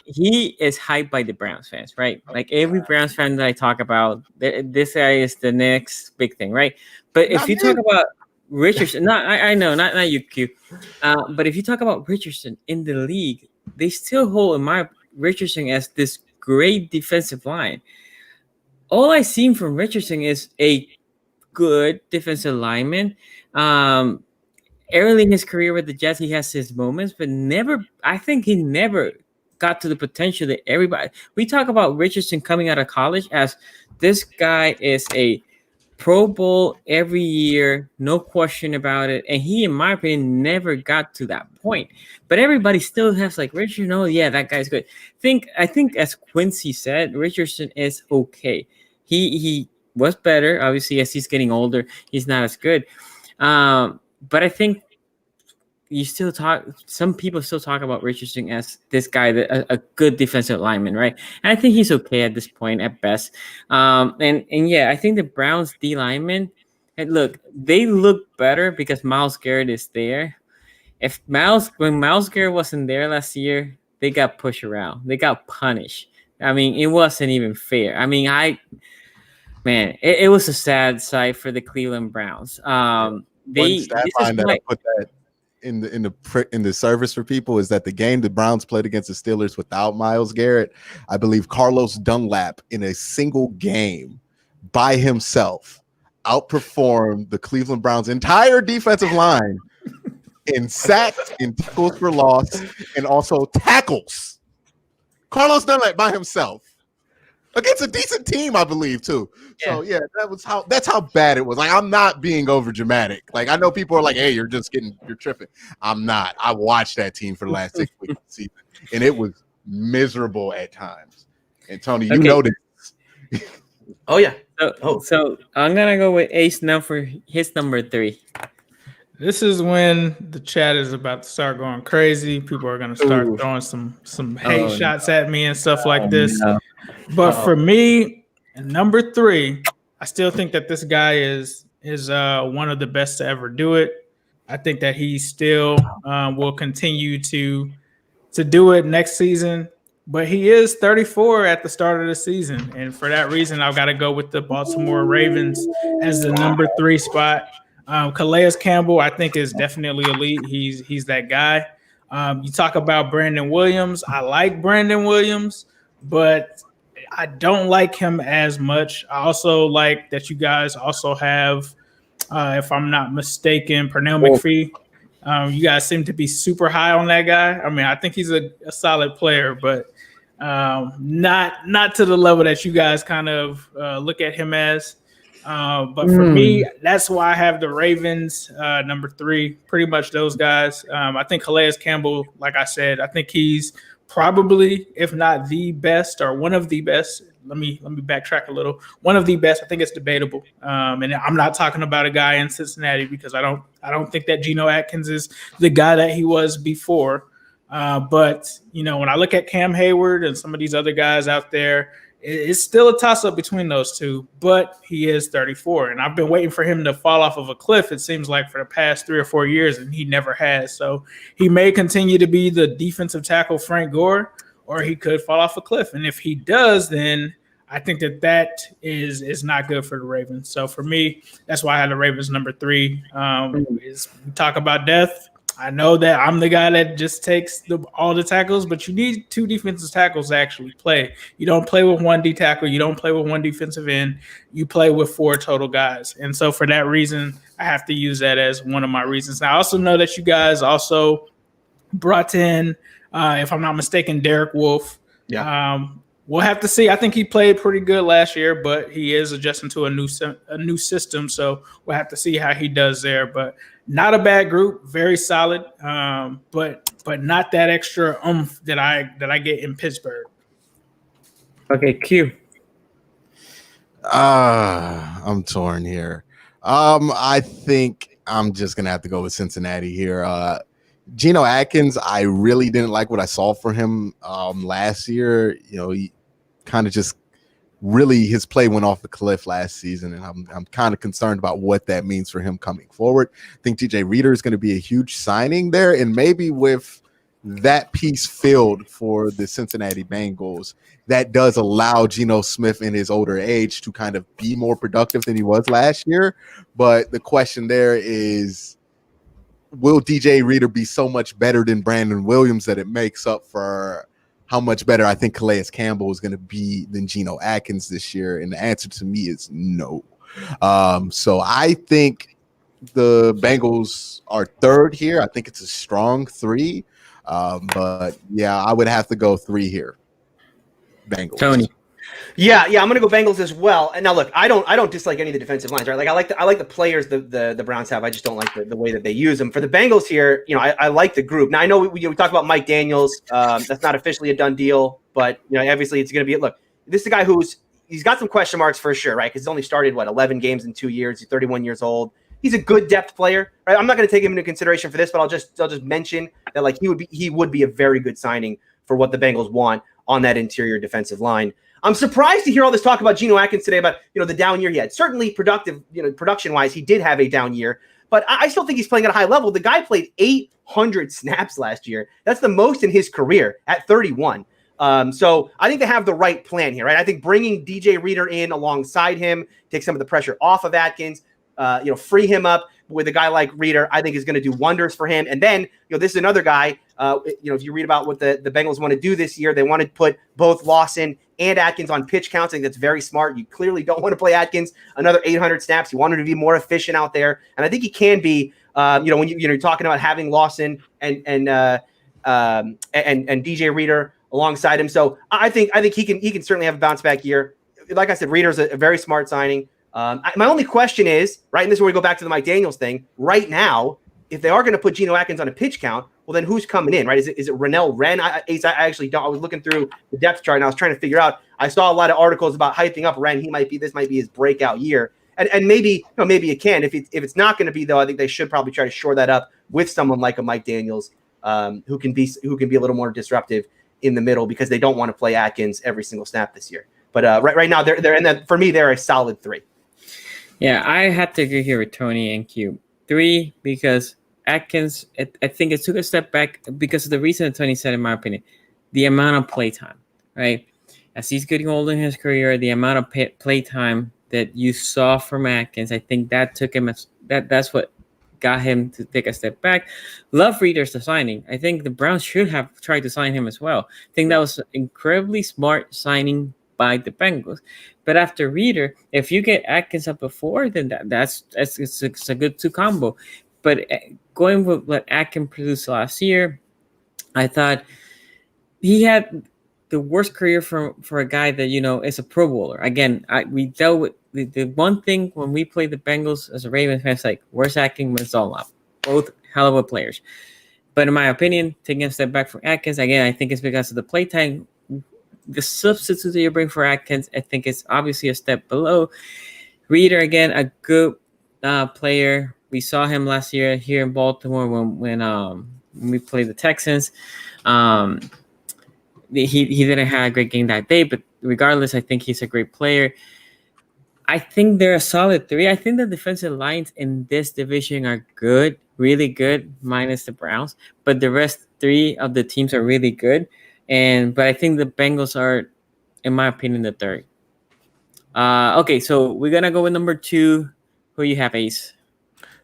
Speaker 1: He is hyped by the Browns fans, right? Like every Browns fan that I talk about, this guy is the next big thing, right? But if you talk about Richardson, I know, not you, Q. But if you talk about Richardson in the league, they still hold in my Richardson as this great defensive line. All I've seen from Richardson is a good defensive lineman. Early in his career with the Jets, he has his moments, but I think he never got to the potential that everybody. We talk about Richardson coming out of college as this guy is a Pro Bowl every year, no question about it. And he, in my opinion, never got to that point. But everybody still has like Richardson. Oh, yeah, that guy's good. I think as Quincy said, Richardson is okay. He was better, obviously, as he's getting older. He's not as good. But I think some people still talk about Richardson as this guy, a good defensive lineman, right? And I think he's okay at this point at best. And yeah, I think the Browns D linemen, and look, they look better because Myles Garrett is there. When Myles Garrett wasn't there last year, they got pushed around. They got punished. I mean, it wasn't even fair. I mean, it was a sad sight for the Cleveland Browns.
Speaker 4: One stat line that I put that in the service for people is that the game the Browns played against the Steelers without Myles Garrett, I believe Carlos Dunlap in a single game by himself outperformed the Cleveland Browns entire defensive line in sacks, in tackles for loss, and also tackles. Carlos Dunlap by himself against a decent team, I believe, too. Yeah. So yeah, that's how bad it was. Like, I'm not being over dramatic. Like, I know people are like, "Hey, you're tripping." I'm not. I watched that team for the last 6 weeks of the season, and it was miserable at times. And Tony, you know this.
Speaker 3: Oh yeah.
Speaker 1: So I'm gonna go with Ace now for his number 3.
Speaker 2: This is when the chat is about to start going crazy. People are going to start throwing some hate shots at me and stuff like this. No. But for me, number 3, I still think that this guy is one of the best to ever do it. I think that he still will continue to do it next season. But he is 34 at the start of the season. And for that reason, I've got to go with the Baltimore Ravens as the number 3 spot. Calais Campbell, I think, is definitely elite. He's that guy. You talk about Brandon Williams. I like Brandon Williams, but I don't like him as much. I also like that you guys also have, if I'm not mistaken, Pernell McPhee. You guys seem to be super high on that guy. I mean, I think he's a solid player, but not to the level that you guys kind of look at him as. But for me, that's why I have the Ravens number 3. Pretty much those guys. I think Calais Campbell, like I said, I think he's probably, if not the best or one of the best. Let me backtrack a little. One of the best. I think it's debatable. And I'm not talking about a guy in Cincinnati because I don't think that Geno Atkins is the guy that he was before. But when I look at Cam Hayward and some of these other guys out there, it's still a toss-up between those two, but he is 34, and I've been waiting for him to fall off of a cliff, it seems like, for the past 3 or 4 years, and he never has. So he may continue to be the defensive tackle Frank Gore, or he could fall off a cliff. And if he does, then I think that is not good for the Ravens. So for me, that's why I had the Ravens number 3. We talk about death. I know that I'm the guy that just takes all the tackles, but you need 2 defensive tackles to actually play. You don't play with 1 D tackle. You don't play with 1 defensive end. You play with 4 total guys. And so for that reason, I have to use that as one of my reasons. Now, I also know that you guys also brought in, if I'm not mistaken, Derek Wolfe.
Speaker 3: Yeah.
Speaker 2: We'll have to see. I think he played pretty good last year, but he is adjusting to a new system. So we'll have to see how he does there. But not a bad group, very solid, but not that extra oomph that I get in Pittsburgh.
Speaker 1: Okay, Q.
Speaker 4: I'm torn here. I think I'm just gonna have to go with Cincinnati here. Geno Atkins, I really didn't like what I saw for him last year. He kind of just really, his play went off the cliff last season, and I'm kind of concerned about what that means for him coming forward. I think DJ Reader is going to be a huge signing there, and maybe with that piece filled for the Cincinnati Bengals, that does allow Geno Smith in his older age to kind of be more productive than he was last year. But the question there is, will DJ Reader be so much better than Brandon Williams that it makes up for how much better I think Calais Campbell is going to be than Geno Atkins this year? And the answer to me is no. So I think the Bengals are third here. I think it's a strong 3. But yeah, I would have to go 3 here. Bengals.
Speaker 1: Tony.
Speaker 3: Yeah, I'm gonna go Bengals as well. And now look, I don't dislike any of the defensive lines, right? Like I like the players the Browns have. I just don't like the way that they use them. For the Bengals here, I like the group. Now I know we talk about Mike Daniels. That's not officially a done deal, but obviously it's gonna be. Look, this is a guy he's got some question marks for sure, right? Because he's only started 11 games in 2 years. He's 31 years old. He's a good depth player, right? I'm not going to take him into consideration for this, but I'll just mention that he would be a very good signing for what the Bengals want on that interior defensive line. I'm surprised to hear all this talk about Geno Atkins today about the down year he had. Certainly productive, production wise, he did have a down year, but I still think he's playing at a high level. The guy played 800 snaps last year. That's the most in his career at 31. So I think they have the right plan here, right? I think bringing DJ Reader in alongside him, take some of the pressure off of Atkins. Free him up with a guy like Reader, I think is going to do wonders for him. And then, this is another guy, if you read about what the Bengals want to do this year, they want to put both Lawson and Atkins on pitch counts. I think that's very smart. You clearly don't want to play Atkins another 800 snaps. You want him to be more efficient out there. And I think he can be, when you're talking about having Lawson and DJ Reader alongside him. So I think he can certainly have a bounce back year. Like I said, Reader's a very smart signing. My only question is, right, and this is where we go back to the Mike Daniels thing. Right now, if they are going to put Geno Atkins on a pitch count, well, then who's coming in, right? Is it Rennell Wren? I actually don't. I was looking through the depth chart and I was trying to figure out. I saw a lot of articles about hyping up Wren. This might be his breakout year, and maybe maybe it can. If it's not going to be though, I think they should probably try to shore that up with someone like a Mike Daniels, who can be a little more disruptive in the middle because they don't want to play Atkins every single snap this year. But right now they're in that. For me, they're a solid 3.
Speaker 1: Yeah, I had to agree here with Tony and Q. 3 because Atkins, I think it took a step back because of the reason that Tony said, in my opinion, the amount of play time, right? As he's getting older in his career, the amount of play time that you saw from Atkins, I think that took him that's what got him to take a step back. Love Reader's the signing. I think the Browns should have tried to sign him as well. I think that was an incredibly smart signing by the Bengals. But after Reader, if you get Atkins up before, then it's a good 2 combo. But going with what Atkins produced last year, I thought he had the worst career for a guy that is a Pro Bowler. Again, we dealt with the one thing when we played the Bengals as a Ravens fan, it's like, where's Atkins, where's Dunlap? Both hell of a players. But in my opinion, taking a step back from Atkins, again, I think it's because of the playtime. The substitute that you bring for Atkins, I think it's obviously a step below. Reader, again, a good player. We saw him last year here in Baltimore when we played the Texans. He didn't have a great game that day, but regardless, I think he's a great player. I think they're a solid 3. I think the defensive lines in this division are good, really good, minus the Browns. But the rest 3 of the teams are really good. But I think the Bengals are, in my opinion, the 3rd. Okay, so we're gonna go with number 2. Who you have, Ace?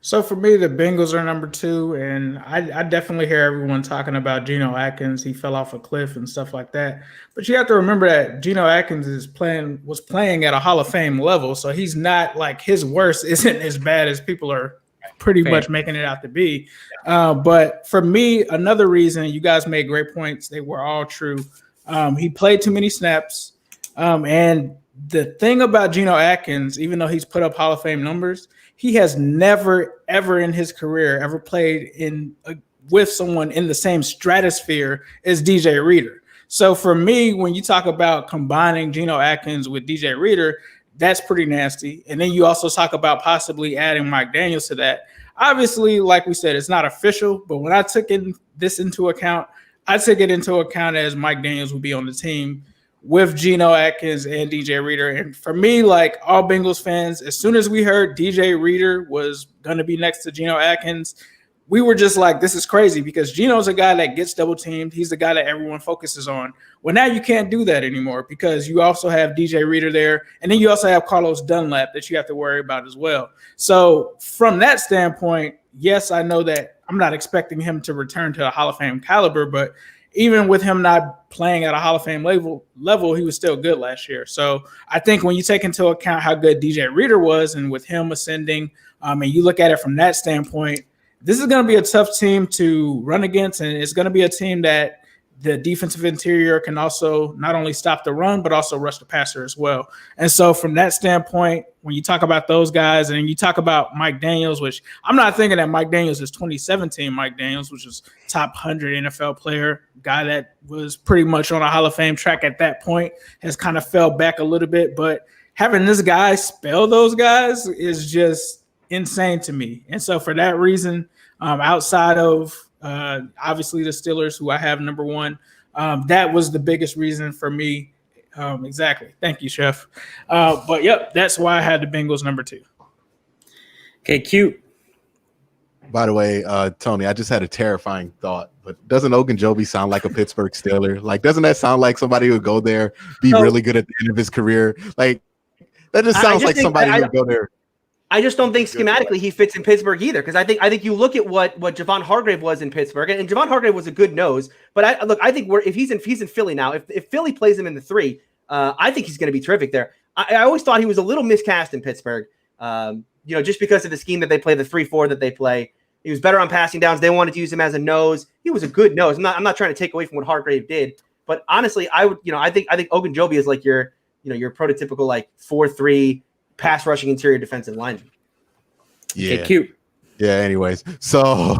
Speaker 2: So for me, the Bengals are number 2, and I definitely hear everyone talking about Geno Atkins. He fell off a cliff and stuff like that. But you have to remember that Geno Atkins was playing at a Hall of Fame level, so he's not like his worst isn't as bad as people are pretty much making it out to be. But for me, another reason, you guys made great points. They were all true. He played too many snaps. And the thing about Geno Atkins, even though he's put up Hall of Fame numbers, he has never, ever in his career ever played with someone in the same stratosphere as DJ Reader. So for me, when you talk about combining Geno Atkins with DJ Reader, that's pretty nasty. And then you also talk about possibly adding Mike Daniels to that. Obviously, like we said, it's not official, but when I took this into account, I took it into account as Mike Daniels would be on the team with Geno Atkins and DJ Reader. And for me, like all Bengals fans, as soon as we heard DJ Reader was going to be next to Geno Atkins, we were just like, this is crazy because Geno's a guy that gets double teamed. He's the guy that everyone focuses on. Well, now you can't do that anymore because you also have DJ Reader there. And then you also have Carlos Dunlap that you have to worry about as well. So from that standpoint, yes, I know that I'm not expecting him to return to a Hall of Fame caliber, but even with him not playing at a Hall of Fame level, he was still good last year. So I think when you take into account how good DJ Reader was and with him ascending, and you look at it from that standpoint, this is going to be a tough team to run against, and it's going to be a team that the defensive interior can also not only stop the run, but also rush the passer as well. And so from that standpoint, when you talk about those guys and you talk about Mike Daniels, which I'm not thinking that Mike Daniels is 2017 Mike Daniels, which was top 100 NFL player, guy that was pretty much on a Hall of Fame track at that point, has kind of fell back a little bit. But having this guy spell those guys is just insane to me. And so for that reason, outside of obviously the Steelers, who I have number one, that was the biggest reason for me. Exactly. Thank you, Chef. But yep, that's why I had the Bengals number 2.
Speaker 1: Okay, cute.
Speaker 4: By the way, Tony, I just had a terrifying thought, but doesn't Ogunjobi sound like a Pittsburgh Steeler? Like, doesn't that sound like somebody who would go there, be really good at the end of his career? Like, that just sounds like somebody who would go there.
Speaker 3: I just don't think schematically he fits in Pittsburgh either, because I think you look at what Javon Hargrave was in Pittsburgh, and Javon Hargrave was a good nose. But I think if he's in Philly now, if Philly plays him in the 3, I think he's going to be terrific there. I always thought he was a little miscast in Pittsburgh, just because of the scheme that they play, the 3-4 that they play. He was better on passing downs. They wanted to use him as a nose. He was a good nose. I'm not trying to take away from what Hargrave did, but honestly, I think Ogunjobi is like your prototypical like 4-3 pass rushing interior defensive lineman.
Speaker 4: Yeah,
Speaker 1: okay, cute.
Speaker 4: Yeah. Anyways, so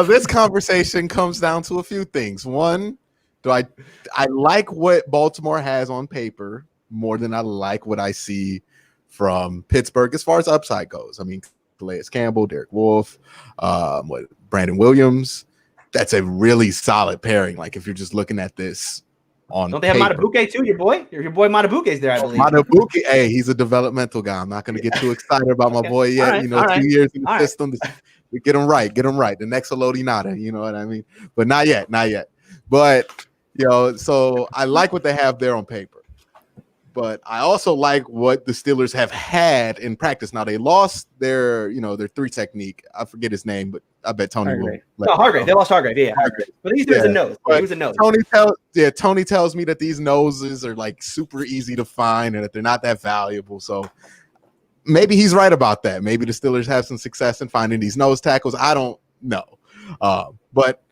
Speaker 4: this conversation comes down to a few things. One, I like what Baltimore has on paper more than I like what I see from Pittsburgh as far as upside goes. I mean, Calais Campbell, Derek Wolfe, Brandon Williams. That's a really solid pairing. Like if you're just looking at this.
Speaker 3: Don't they have Matabuke too? Your boy Matabuke's there, I believe.
Speaker 4: Matabuke, hey, he's a developmental guy. I'm not going to get too excited about my boy yet. Right, 2 years in the system. Get him right. The next Elodie Nada, you know what I mean? But not yet. But, so I like what they have there on paper. But I also like what the Steelers have had in practice. Now they lost their 3 technique. I forget his name, but I bet Tony
Speaker 3: Hargrave.
Speaker 4: will.
Speaker 3: Hargrave. They lost Hargrave. Yeah, Hargrave. But he's a nose. He was a nose.
Speaker 4: Tony tells me that these noses are like super easy to find and that they're not that valuable. So maybe he's right about that. Maybe the Steelers have some success in finding these nose tackles. I don't know. But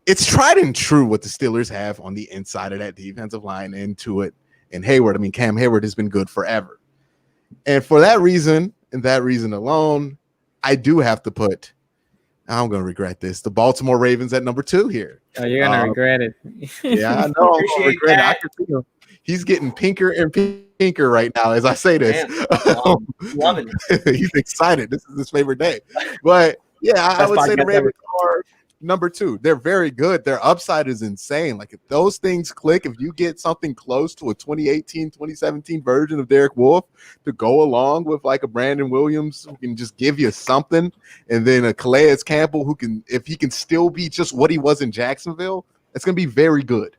Speaker 4: it's tried and true what the Steelers have on the inside of that defensive line into it. And Hayward, I mean, Cam Hayward has been good forever. And for that reason, and that reason alone, I do have to put, I'm going to regret this, the Baltimore Ravens at number 2 here.
Speaker 1: Oh, you're going to regret it.
Speaker 4: Yeah, I know. I'm gonna regret it. I can feel he's getting pinker and pinker right now as I say this.
Speaker 3: Loving it.
Speaker 4: He's excited. This is his favorite day. But, yeah, I would say the Ravens are number 2. They're very good. Their upside is insane. Like if those things click, if you get something close to a 2018, 2017 version of Derek Wolfe to go along with like a Brandon Williams who can just give you something, and then a Calais Campbell who can, if he can still be just what he was in Jacksonville, it's going to be very good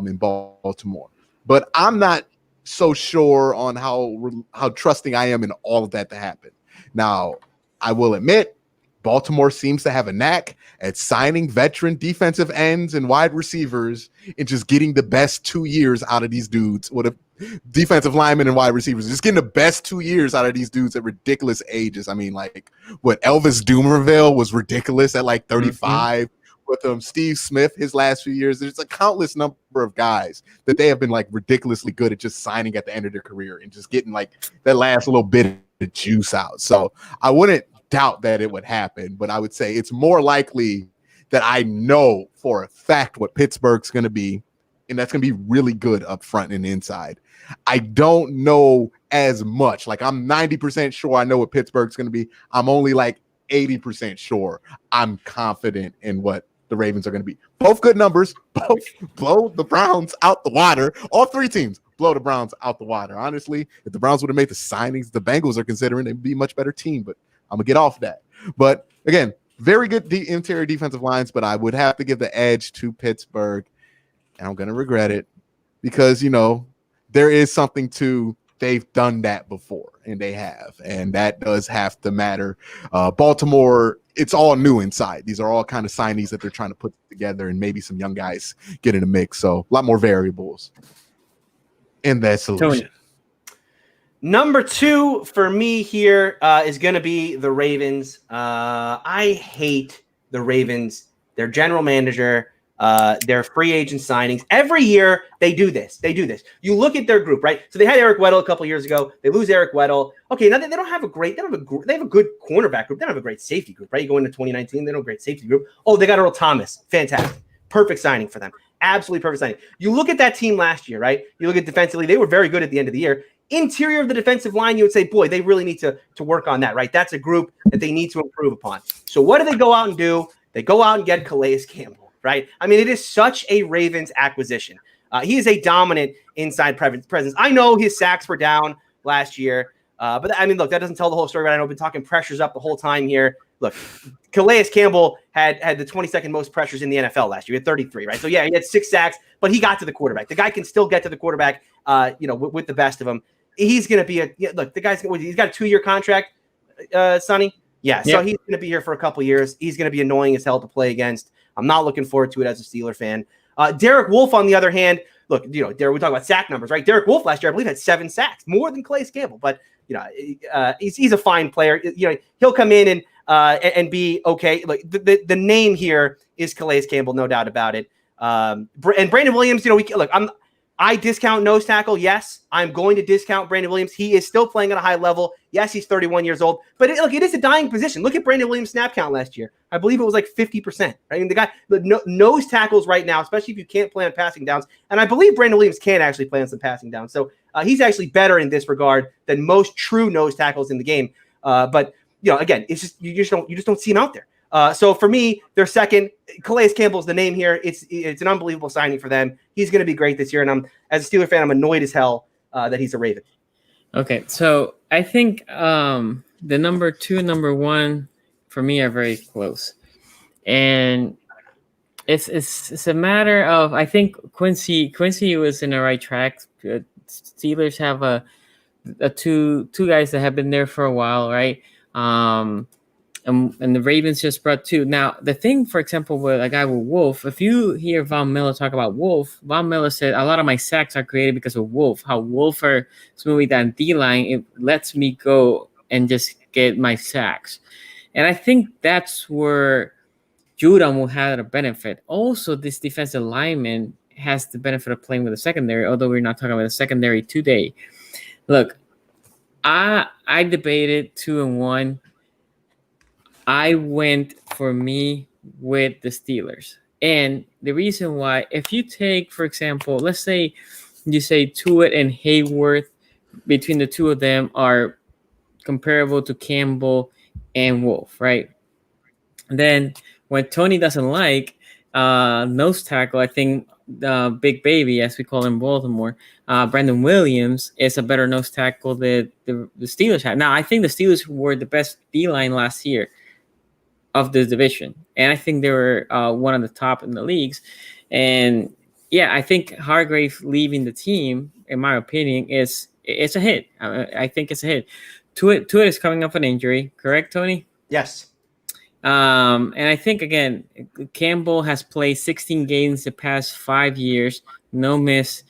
Speaker 4: in Baltimore. But I'm not so sure on how trusting I am in all of that to happen. Now, I will admit, Baltimore seems to have a knack at signing veteran defensive ends and wide receivers and just getting the best 2 years out of these dudes. What a defensive linemen and wide receivers, just getting the best 2 years out of these dudes at ridiculous ages. I mean, like what Elvis Dumerville was ridiculous at like 35. With Steve Smith, his last few years, there's a countless number of guys that they have been like ridiculously good at just signing at the end of their career and just getting like that last little bit of juice out. So I wouldn't doubt that it would happen, but I would say it's more likely that I know for a fact what Pittsburgh's going to be, and that's going to be really good up front and inside. I don't know as much. Like I'm 90% sure I know what Pittsburgh's going to be. I'm only like 80% sure I'm confident in what the Ravens are going to be. Both good numbers. Both blow the Browns out the water. All 3 teams blow the Browns out the water. Honestly, if the Browns would have made the signings the Bengals are considering, they'd be a much better team, but I'm going to get off that. But again, very good interior defensive lines, but I would have to give the edge to Pittsburgh, and I'm going to regret it because, there is something to they've done that before, and they have, and that does have to matter. Baltimore, it's all new inside. These are all kind of signees that they're trying to put together, and maybe some young guys get in the mix. So a lot more variables in that solution.
Speaker 1: Tony.
Speaker 3: Number 2 for me here is going to be the Ravens. I hate the Ravens, their general manager, their free agent signings. Every year they do this. You look at their group, right? So they had Eric Weddle a couple years ago. They lose Eric Weddle. Okay, now they don't have they have a good cornerback group. They don't have a great safety group, right? You go into 2019, they don't have a great safety group. Oh, they got Earl Thomas. Fantastic. Perfect signing for them. Absolutely perfect signing. You look at that team last year, right? You look at defensively, they were very good at the end of the year. Interior of the defensive line, you would say, boy, they really need to work on that, right? That's a group that they need to improve upon. So what do they go out and do? They go out and get Calais Campbell, right? I mean, it is such a Ravens acquisition. He is a dominant inside presence. I know his sacks were down last year, but I mean, look, that doesn't tell the whole story, right? I know I've been talking pressures up the whole time here. Look, Calais Campbell had the 22nd most pressures in the NFL last year. He had 33, right? So, yeah, he had 6 sacks, but he got to the quarterback. The guy can still get to the quarterback, with the best of them. He's going to be look, the guy's he's got a 2-year contract, Sonny. Yeah, so he's going to be here for a couple years. He's going to be annoying as hell to play against. I'm not looking forward to it as a Steeler fan. Derek Wolfe, on the other hand, look, Derek, we talk about sack numbers, right? Derek Wolfe last year, I believe, had 7 sacks, more than Calais Campbell. But he's a fine player. He'll come in and be okay. Like the name here is Calais Campbell, no doubt about it. And Brandon Williams, I discount nose tackle. Yes, I'm going to discount Brandon Williams. He is still playing at a high level. Yes, he's 31 years old, but it is a dying position. Look at Brandon Williams' snap count last year. I believe it was like 50%. Right? I mean, nose tackles right now, especially if you can't play on passing downs. And I believe Brandon Williams can actually play on some passing downs. So he's actually better in this regard than most true nose tackles in the game. But again, it's just you just don't see him out there. So for me, they're second. Calais Campbell's the name here. It's an unbelievable signing for them. He's going to be great this year. And as a Steeler fan, I'm annoyed as hell that he's a Raven.
Speaker 1: Okay, so I think the number 2 and number 1 for me are very close, and it's a matter of, I think Quincy was in the right track. Steelers have two guys that have been there for a while, right? And the Ravens just brought 2. Now, the thing, for example, with a guy with Wolf, if you hear Von Miller talk about Wolf, Von Miller said, a lot of my sacks are created because of Wolf. How Wolf are smoothing that D-line, it lets me go and just get my sacks. And I think that's where Judon will have a benefit. Also, this defensive lineman has the benefit of playing with the secondary, although we're not talking about the secondary today. Look, I debated 2 and 1. I went for me with the Steelers. And the reason why, if you take, for example, let's say you say Tuitt and Hayworth, between the two of them are comparable to Campbell and Wolf, right? Then when Tony doesn't like nose tackle, I think Big Baby, as we call him in Baltimore, Brandon Williams is a better nose tackle than the Steelers had. Now, I think the Steelers were the best D-line last year of the division, and I think they were one of the top in the leagues. And yeah, I think Hargrave leaving the team, in my opinion, it's a hit. I think it's a hit. Tuitt is coming off an injury, correct, Tony?
Speaker 3: Yes.
Speaker 1: And I think, again, Campbell has played 16 games the past 5 years, no miss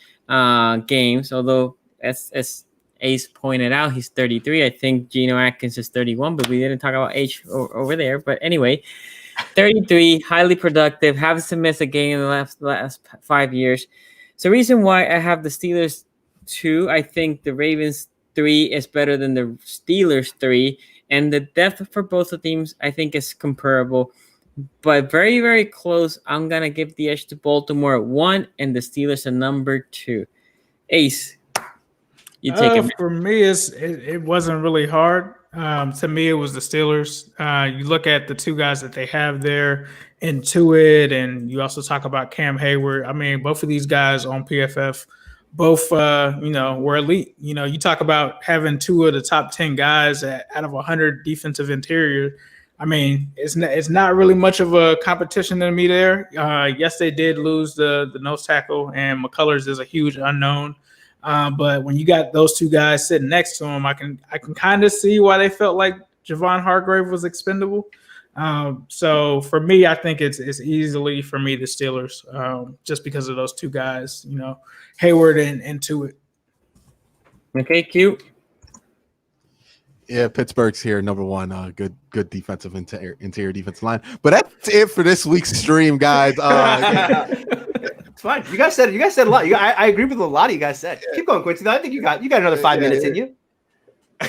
Speaker 1: games, although as Ace pointed out, he's 33. I think Geno Atkins is 31, but we didn't talk about age over there. But anyway, 33, highly productive, haven't missed a game in the last 5 years. So the reason why I have the Steelers 2, I think the Ravens 3 is better than the Steelers 3. And the depth for both the teams, I think, is comparable. But very, very close. I'm going to give the edge to Baltimore at 1 and the Steelers at number 2. Ace. You take it.
Speaker 2: For me, it wasn't really hard. To me, it was the Steelers. You look at the 2 guys that they have there, Intuit, and you also talk about Cam Hayward. I mean, both of these guys on PFF, both were elite. You talk about having 2 of the top 10 guys out of 100 defensive interior. I mean, it's not really much of a competition to me there. Yes, they did lose the nose tackle, and McCullers is a huge unknown. But when you got those two guys sitting next to him, I can kind of see why they felt like Javon Hargrave was expendable. So for me, I think it's easily for me the Steelers, just because of those two guys, Hayward and Tuitt.
Speaker 1: Okay, cute.
Speaker 4: Yeah, Pittsburgh's here, number one. Good defensive interior defensive line. But that's it for this week's stream, guys.
Speaker 3: It's fine. You guys said a lot. I agree with a lot of you guys said. Keep going, Quincy. I think you got another 5 minutes in you.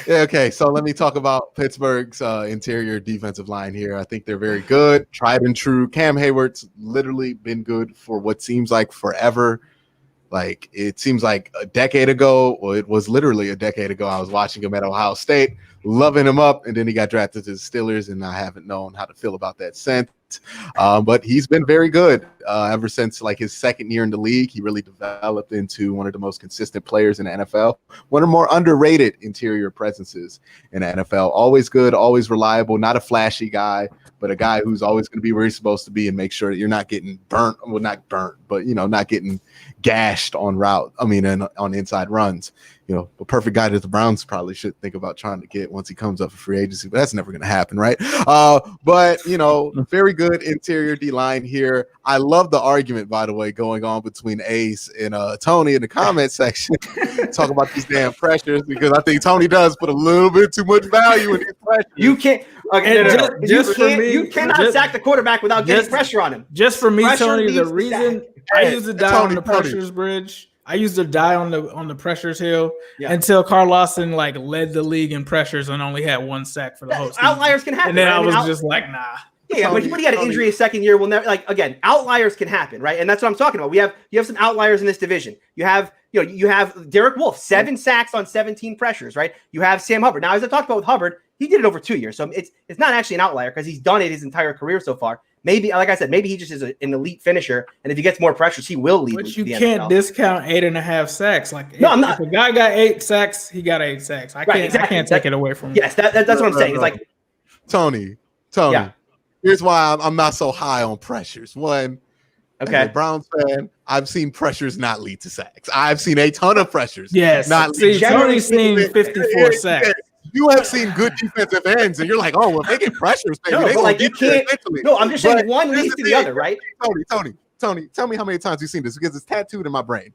Speaker 4: Yeah, okay, so let me talk about Pittsburgh's interior defensive line here. I think they're very good, tried and true. Cam Hayward's literally been good for what seems like forever. Like, it seems like a decade ago, well, it was literally a decade ago, I was watching him at Ohio State, loving him up, and then he got drafted to the Steelers, and I haven't known how to feel about that since. But he's been very good ever since like his second year in the league. He really developed into one of the most consistent players in the NFL, one of the more underrated interior presences in the NFL. Always good, always reliable, not a flashy guy, but a guy who's always going to be where he's supposed to be and make sure that you're not getting burnt. Well, not burnt, but not getting gashed on on inside runs. A perfect guy that the Browns probably should think about trying to get once he comes up for free agency, but that's never going to happen, right? But very good interior D line here. I love the argument, by the way, going on between Ace and Tony in the comment section. Talk about these damn pressures, because I think Tony does put a little bit too much value in these pressures.
Speaker 3: You can't. You cannot sack the quarterback without getting pressure on him.
Speaker 2: Just for me, Tony, the reason I used to die on the pressures bridge. I used to die on the pressures hill until Carl Lawson led the league in pressures and only had one sack for the whole season.
Speaker 3: Outliers can happen.
Speaker 2: And then I was just like, nah.
Speaker 3: Yeah, but he had an injury his second year. Will never again. Outliers can happen, right? And that's what I'm talking about. You have some outliers in this division. You have Derek Wolfe, 7 sacks on 17 pressures, right? You have Sam Hubbard. Now, as I talked about with Hubbard, he did it over 2 years, so it's not actually an outlier because he's done it his entire career so far. Maybe, like I said, maybe he just is an elite finisher, and if he gets more pressures, he will lead.
Speaker 2: But you can't discount 8.5 sacks.
Speaker 3: I'm not.
Speaker 2: If a guy got 8 sacks, he got 8 sacks. I can't take it away from him.
Speaker 3: Yes, that's what I'm saying. It's like
Speaker 4: Tony.
Speaker 3: Yeah.
Speaker 4: Here's why I'm not so high on pressures. One,
Speaker 3: okay,
Speaker 4: as a Browns fan, I've seen pressures not lead to sacks. I've seen a ton of pressures.
Speaker 2: Yes, Tony's seen 54 sacks.
Speaker 4: You have seen good defensive ends, and you're like, oh, well, they get pressures.
Speaker 3: You can't. No, I'm just saying one leads to the other, right?
Speaker 4: Tony, tell me how many times you've seen this, because it's tattooed in my brain.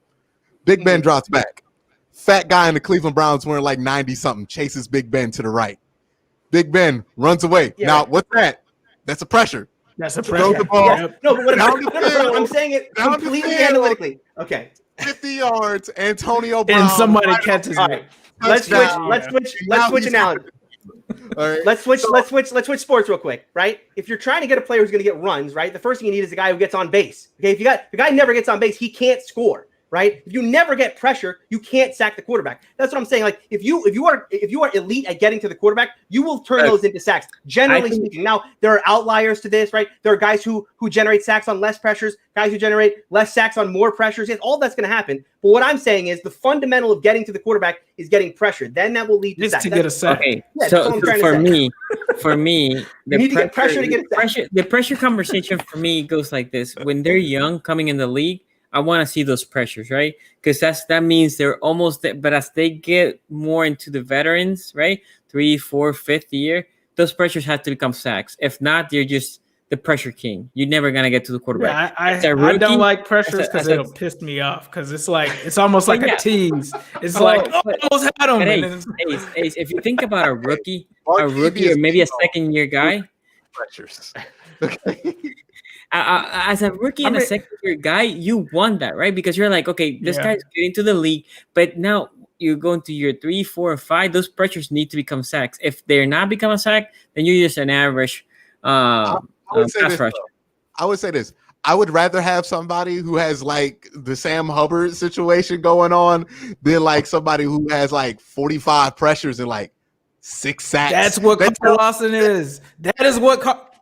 Speaker 4: Big Ben drops back. Fat guy in the Cleveland Browns wearing like 90-something chases Big Ben to the right. Big Ben runs away. Yeah. Now, what's that? That's a pressure.
Speaker 2: That's a pressure.
Speaker 4: The ball.
Speaker 3: Yeah. No, but I'm saying it completely analytically. Okay.
Speaker 4: 50 yards, Antonio Brown.
Speaker 2: And somebody catches it.
Speaker 3: Right. Let's switch analogy. All right. Let's switch sports real quick, right? If you're trying to get a player who's going to get runs, right, the first thing you need is a guy who gets on base. Okay, if the guy never gets on base, he can't score, right? If you never get pressure, you can't sack the quarterback. That's what I'm saying. Like if you are elite at getting to the quarterback, you will turn those into sacks. Generally speaking. Now there are outliers to this, right? There are guys who generate sacks on less pressures, guys who generate less sacks on more pressures. Yes, all that's going to happen. But what I'm saying is the fundamental of getting to the quarterback is getting pressure. Then that will lead to sacks.
Speaker 2: To get a sack.
Speaker 1: Okay, so for me,
Speaker 3: you need to get pressure to get a sack.
Speaker 1: The pressure conversation for me goes like this: when they're young, coming in the league, I want to see those pressures, right? Because that means they're almost there. But as they get more into the veterans, right, 3, 4, 5th year, those pressures have to become sacks. If not, they're just the pressure king. You're never gonna get to the quarterback.
Speaker 2: Yeah, I don't like pressures because it'll piss me off. Because it's almost like a tease. It's almost had him.
Speaker 1: Ace, if you think about a rookie or maybe a second year guy,
Speaker 4: pressures.
Speaker 1: Okay. As a rookie and a second-year guy, you want that, right? Because you're like, okay, this guy's getting to the league, but now you're going to year 3, 4, or 5. Those pressures need to become sacks. If they're not become a sack, then you're just an average pass rusher.
Speaker 4: I would say this. I would rather have somebody who has like the Sam Hubbard situation going on than like somebody who has like 45 pressures and like 6 sacks.
Speaker 2: That's what Carl Lawson is. That is what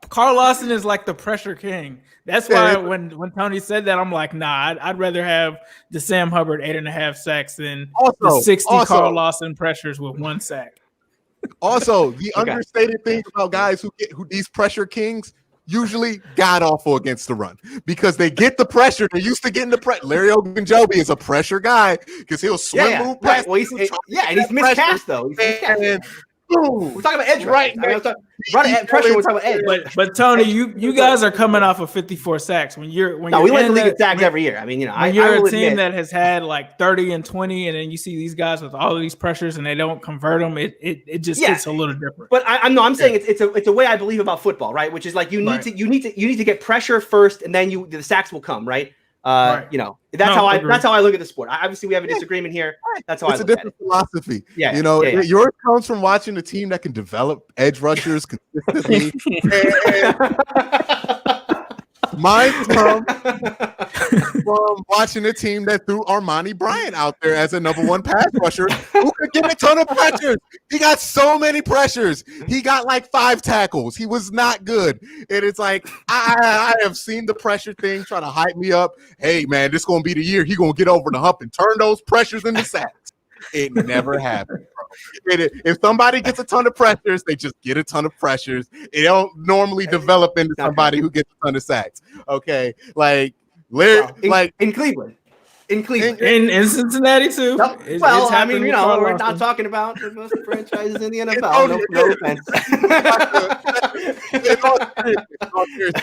Speaker 2: Carl Lawson is, like the pressure king. That's why when Tony said that, I'm like, nah, I'd rather have the Sam Hubbard 8.5 sacks than the 60 Carl Lawson pressures with 1 sack.
Speaker 4: Also, the understated thing about guys who these pressure kings usually god awful against the run because they get the pressure. They're used to getting the pressure. Larry Ogunjobi is a pressure guy because he'll swim move past.
Speaker 3: Right. Well, and he's miscast though. He's miscast. We're talking about edge right. Pressure. We're talking about edge.
Speaker 2: But Tony, you guys are coming off of 54 sacks we lead the league in sacks every year. I mean, you're a team that has had like 30 and 20, and then you see these guys with all of these pressures and they don't convert them. It just gets a little different.
Speaker 3: But I'm saying it's a way I believe about football, right? Which is like you need to get pressure first, and then the sacks will come, right? That's how I look at the sport. Obviously, we have a disagreement here. That's how I look at it. It's a different
Speaker 4: philosophy. Yours comes from watching a team that can develop edge rushers consistently. Mine comes from watching a team that threw Armani Bryant out there as a number one pass rusher who could get a ton of pressures. He got so many pressures. He got like 5 tackles. He was not good. And it's like, I have seen the pressure thing trying to hype me up. Hey, man, this is going to be the year he's going to get over the hump and turn those pressures into sacks. It never happened, bro. If somebody gets a ton of pressures, they just get a ton of pressures. It don't normally develop into somebody who gets a ton of sacks. Okay, like
Speaker 3: in Cleveland,
Speaker 2: in Cincinnati too.
Speaker 3: Nope. I mean, we're not talking about the most franchises in the NFL. No offense.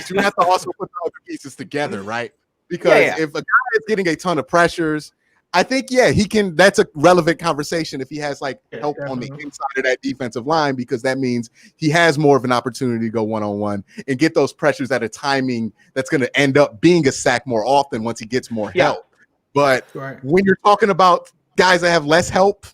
Speaker 4: You have to also put the other pieces together, right? Because if a guy is getting a ton of pressures, I think, he can. That's a relevant conversation if he has help on the inside of that defensive line, because that means he has more of an opportunity to go one-on-one and get those pressures at a timing that's going to end up being a sack more often once he gets more help. But when you're talking about guys that have less help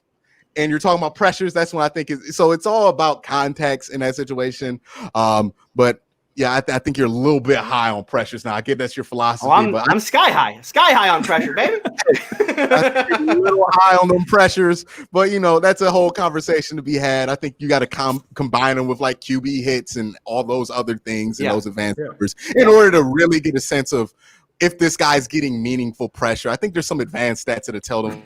Speaker 4: and you're talking about pressures, that's when I think so it's all about context in that situation. But I think you're a little bit high on pressures now. I get that's your philosophy.
Speaker 3: I'm sky high on pressure, baby.
Speaker 4: I think you're a little high on them pressures, but that's a whole conversation to be had. I think you got to combine them with like QB hits and all those other things and those advanced numbers in order to really get a sense of if this guy's getting meaningful pressure. I think there's some advanced stats that tell them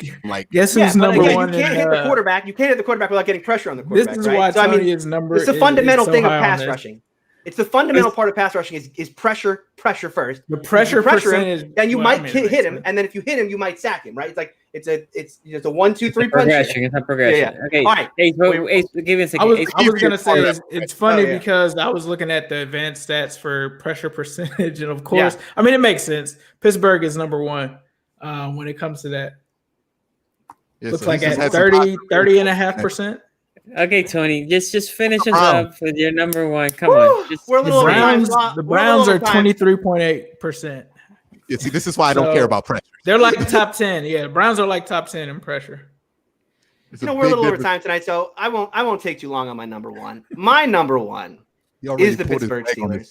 Speaker 2: guess who's number one.
Speaker 3: You can't hit the quarterback. You can't hit the quarterback without getting pressure on the quarterback.
Speaker 2: This is why Tony is number.
Speaker 3: It's a fundamental thing of pass rushing. It's the fundamental part of pass rushing is pressure first.
Speaker 2: The pressure percentage.
Speaker 3: Then you might hit him, and then if you hit him, you might sack him. Right? It's like it's a 1, 2, 3 punch.
Speaker 1: It's a progression.
Speaker 3: Yeah.
Speaker 1: Okay.
Speaker 3: All right.
Speaker 1: Give me a second.
Speaker 2: I was gonna say it's funny because I was looking at the advanced stats for pressure percentage, and of course, I mean it makes sense. Pittsburgh is number one when it comes to that. Looks like at 30.5%.
Speaker 1: Okay, Tony, just finish us up with your number one. Come on.
Speaker 2: The Browns are 23.8%.
Speaker 4: Yeah, see, this is why I don't care about pressure.
Speaker 2: They're like the top 10. Yeah, the Browns are like top 10 in pressure.
Speaker 3: We're a little over time tonight, so I won't take too long on my number one. My number one is the Pittsburgh Steelers.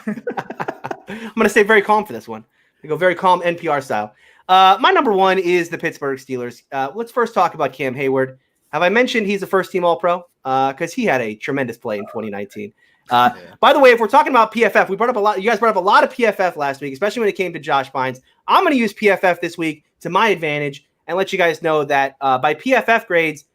Speaker 3: I'm going to stay very calm for this one. I go very calm NPR style. My number one is the Pittsburgh Steelers. Let's first talk about Cam Hayward. Have I mentioned he's a first-team All-Pro? Because he had a tremendous play in 2019. By the way, if we're talking about PFF, you guys brought up a lot of PFF last week, especially when it came to Josh Bynes. I'm going to use PFF this week to my advantage and let you guys know that by PFF grades,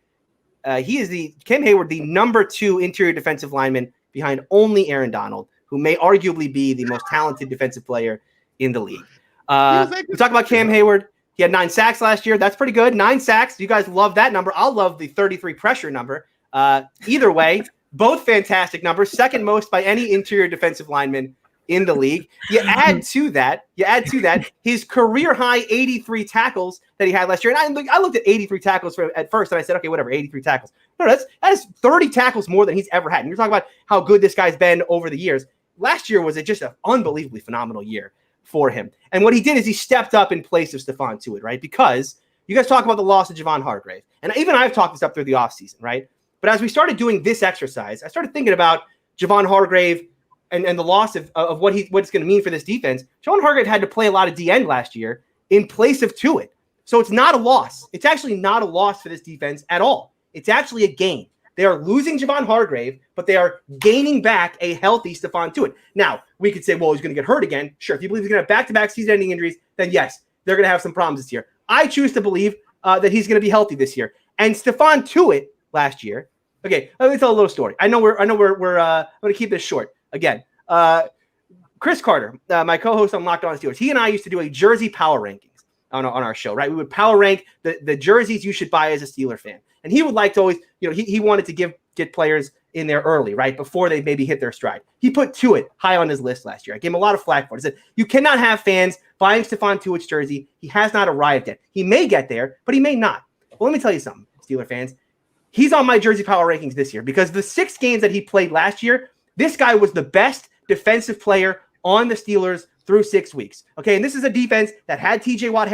Speaker 3: he is Cam Hayward, the number 2 interior defensive lineman behind only Aaron Donald, who may arguably be the most talented defensive player in the league. We talk about Cam Hayward. He had 9 sacks last year. That's pretty good. 9 sacks. You guys love that number. I'll love the 33 pressure number. Either way, both fantastic numbers. Second most by any interior defensive lineman in the league. You add to that his career high 83 tackles that he had last year. And I looked at 83 tackles at first, and I said, okay, whatever, 83 tackles. No, that is 30 tackles more than he's ever had. And you're talking about how good this guy's been over the years. Last year was just an unbelievably phenomenal year for him. And what he did is he stepped up in place of Stephon Tuitt, right? Because you guys talk about the loss of Javon Hargrave. And even I've talked this up through the offseason, right? But as we started doing this exercise, I started thinking about Javon Hargrave and the loss of what it's going to mean for this defense. Javon Hargrave had to play a lot of D-end last year in place of Tuitt. So it's not a loss. It's actually not a loss for this defense at all. It's actually a gain. They are losing Javon Hargrave, but they are gaining back a healthy Stephon Tuitt. Now, we could say, well, he's going to get hurt again. Sure, if you believe he's going to have back-to-back season-ending injuries, then yes, they're going to have some problems this year. I choose to believe that he's going to be healthy this year. And Stephon Tuitt last year Okay, let me tell a little story. I know we're I'm going to keep this short. Again, Chris Carter, my co-host on Locked On Steelers, he and I used to do a jersey power rankings on our show, right? We would power rank the jerseys you should buy as a Steeler fan. And he would like to always, he wanted to get players in there early, right? Before they maybe hit their stride. He put Tuitt high on his list last year. I gave him a lot of flack for it. He said, you cannot have fans buying Stephon Tuitt's jersey. He has not arrived yet. He may get there, but he may not. Well, let me tell you something, Steeler fans. He's on my jersey power rankings this year because the 6 games that he played last year, this guy was the best defensive player on the Steelers through 6 weeks. Okay, and this is a defense that had TJ Watt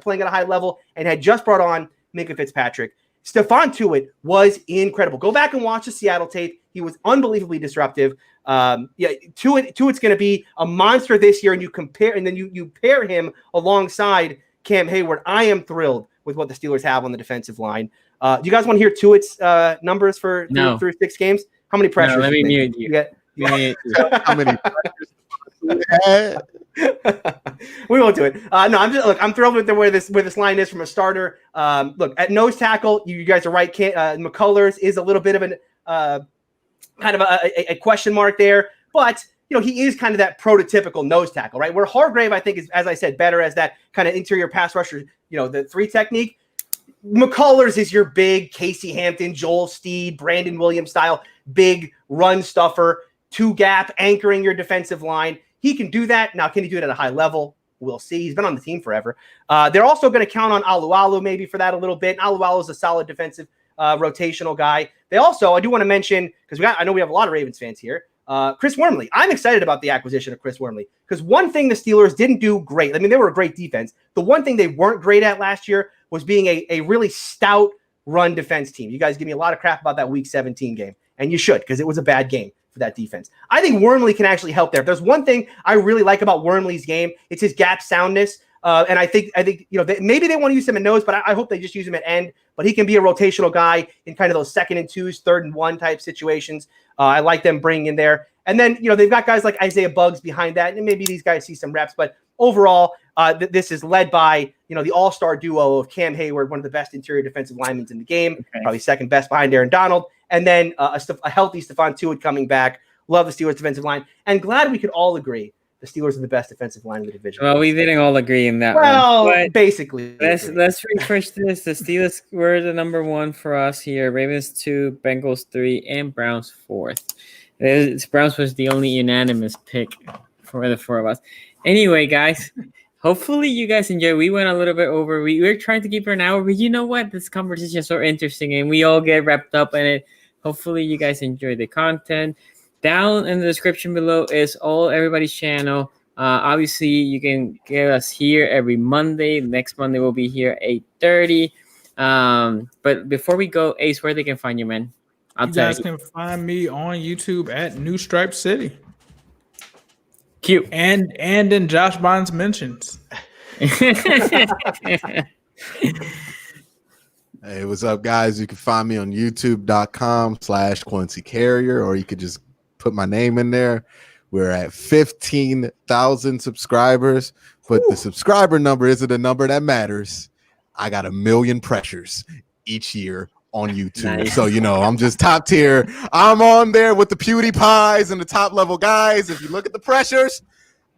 Speaker 3: playing at a high level and had just brought on Minkah Fitzpatrick. Stephon Tuitt was incredible. Go back and watch the Seattle tape. He was unbelievably disruptive. Tuitt's going to be a monster this year, and you pair him alongside Cam Hayward. I am thrilled with what the Steelers have on the defensive line. Do you guys want to hear Tuitt's numbers for through 6 games? How many pressures?
Speaker 1: No, let me mute you.
Speaker 4: How many pressures?
Speaker 3: We won't do it. No, I'm thrilled with where this line is from a starter. Look, at nose tackle, you guys are right. McCullers is a little bit of an kind of a question mark there, but he is kind of that prototypical nose tackle, right? Where Hargrave, I think, is, as I said, better as that kind of interior pass rusher. The 3 technique. McCullers is your big Casey Hampton, Joel Steed, Brandon Williams style, big run stuffer, 2-gap anchoring your defensive line. He can do that. Now, can he do it at a high level? We'll see. He's been on the team forever. They're also going to count on Alualu maybe for that a little bit. Alualu is a solid defensive rotational guy. They also, I do want to mention, because I know we have a lot of Ravens fans here, Chris Wormley. I'm excited about the acquisition of Chris Wormley because one thing the Steelers didn't do great. I mean, they were a great defense. The one thing they weren't great at last year was being a really stout run defense team. You guys give me a lot of crap about that Week 17 game, and you should because it was a bad game for that defense. I think Wormley can actually help there. If there's one thing I really like about Wormley's game, it's his gap soundness. And I think maybe they want to use him in nose, but I hope they just use him at end. But he can be a rotational guy in kind of those 2nd and 2s, 3rd and 1 type situations. I like them bringing in there. And then, they've got guys like Isaiah Buggs behind that. And maybe these guys see some reps. But overall, this is led by, the all-star duo of Cam Hayward, one of the best interior defensive linemen in the game, probably 2nd best behind Aaron Donald. And then a healthy Stephon Tuitt coming back. Love the Steelers defensive line. And glad we could all agree the Steelers are the best defensive line in the division.
Speaker 1: Well, we didn't all agree in that one.
Speaker 3: Well, basically.
Speaker 1: Let's refresh this. The Steelers were the number 1 for us here. Ravens 2, Bengals 3, and Browns 4th. Browns was the only unanimous pick for the 4 of us. Anyway, guys, hopefully you guys enjoy. We went a little bit over. We were trying to keep it an hour, but you know what? This conversation is so interesting, and we all get wrapped up in it. Hopefully you guys enjoy the content. Down in the description below is everybody's channel. Obviously, you can get us here every Monday. Next Monday we'll be here 8:30. But before we go, Ace, where they can find you, man?
Speaker 2: You guys can find me on YouTube at New Stripe City.
Speaker 1: Cute.
Speaker 2: And in Josh Bond's mentions.
Speaker 4: Hey, what's up, guys? You can find me on youtube.com/Quincy Carrier, or you could just put my name in there. We're at 15,000 subscribers, but the subscriber number isn't a number that matters. I got 1 million pressures each year on YouTube. Nice. So, I'm just top tier. I'm on there with the PewDiePies and the top level guys. If you look at the pressures,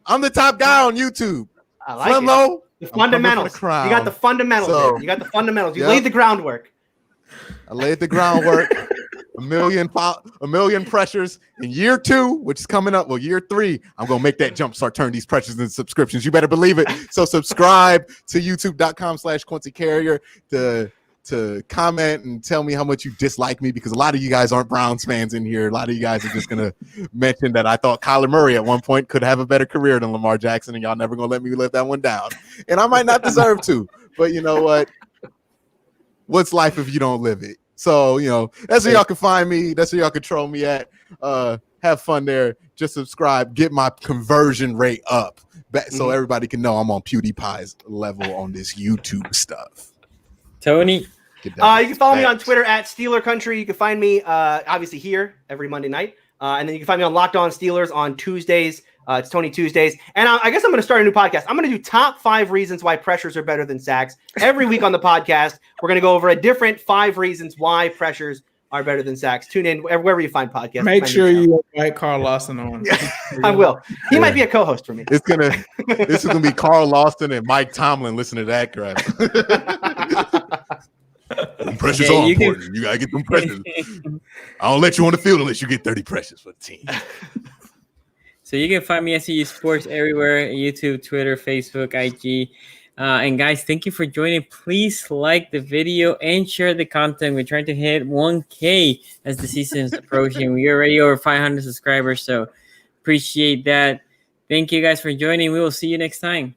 Speaker 4: I'm the top guy on YouTube.
Speaker 3: I like it. The fundamentals. You got the fundamentals. So, you got the fundamentals. You laid the groundwork.
Speaker 4: I laid the groundwork. 1 million pressures in year 2, which is coming up. Well, year 3, I'm gonna make that jump, start turning these pressures into subscriptions. You better believe it. So subscribe to youtube.com/Quincy Carrier to comment and tell me how much you dislike me, because a lot of you guys aren't Browns fans in here. A lot of you guys are just gonna mention that I thought Kyler Murray at one point could have a better career than Lamar Jackson, and y'all never gonna let me live that one down. And I might not deserve to, but you know what? What's life if you don't live it? So, that's where y'all can find me. That's where y'all can troll me at. Have fun there. Just subscribe. Get my conversion rate up so everybody can know I'm on PewDiePie's level on this YouTube stuff.
Speaker 1: Tony?
Speaker 3: You can follow me on Twitter at Steeler Country. You can find me, obviously, here every Monday night. And then you can find me on Locked On Steelers on Tuesdays. It's Tony Tuesdays. And I guess I'm going to start a new podcast. I'm going to do top 5 reasons why pressures are better than sacks. Every week on the podcast, we're going to go over a different 5 reasons why pressures are better than sacks. Tune in wherever you find podcasts.
Speaker 2: Make sure you invite Carl Lawson on.
Speaker 3: I will. He might be a co-host for me.
Speaker 4: This is gonna be Carl Lawson and Mike Tomlin. Listen to that crap. Pressures are important. You gotta get them pressures. I don't let you on the field unless you get 30 pressures for the team.
Speaker 1: So you can find me at SZG Sports everywhere: YouTube, Twitter, Facebook, IG. And guys, thank you for joining. Please like the video and share the content. We're trying to hit 1K as the season is approaching. We're already over 500 subscribers, so appreciate that. Thank you guys for joining. We will see you next time.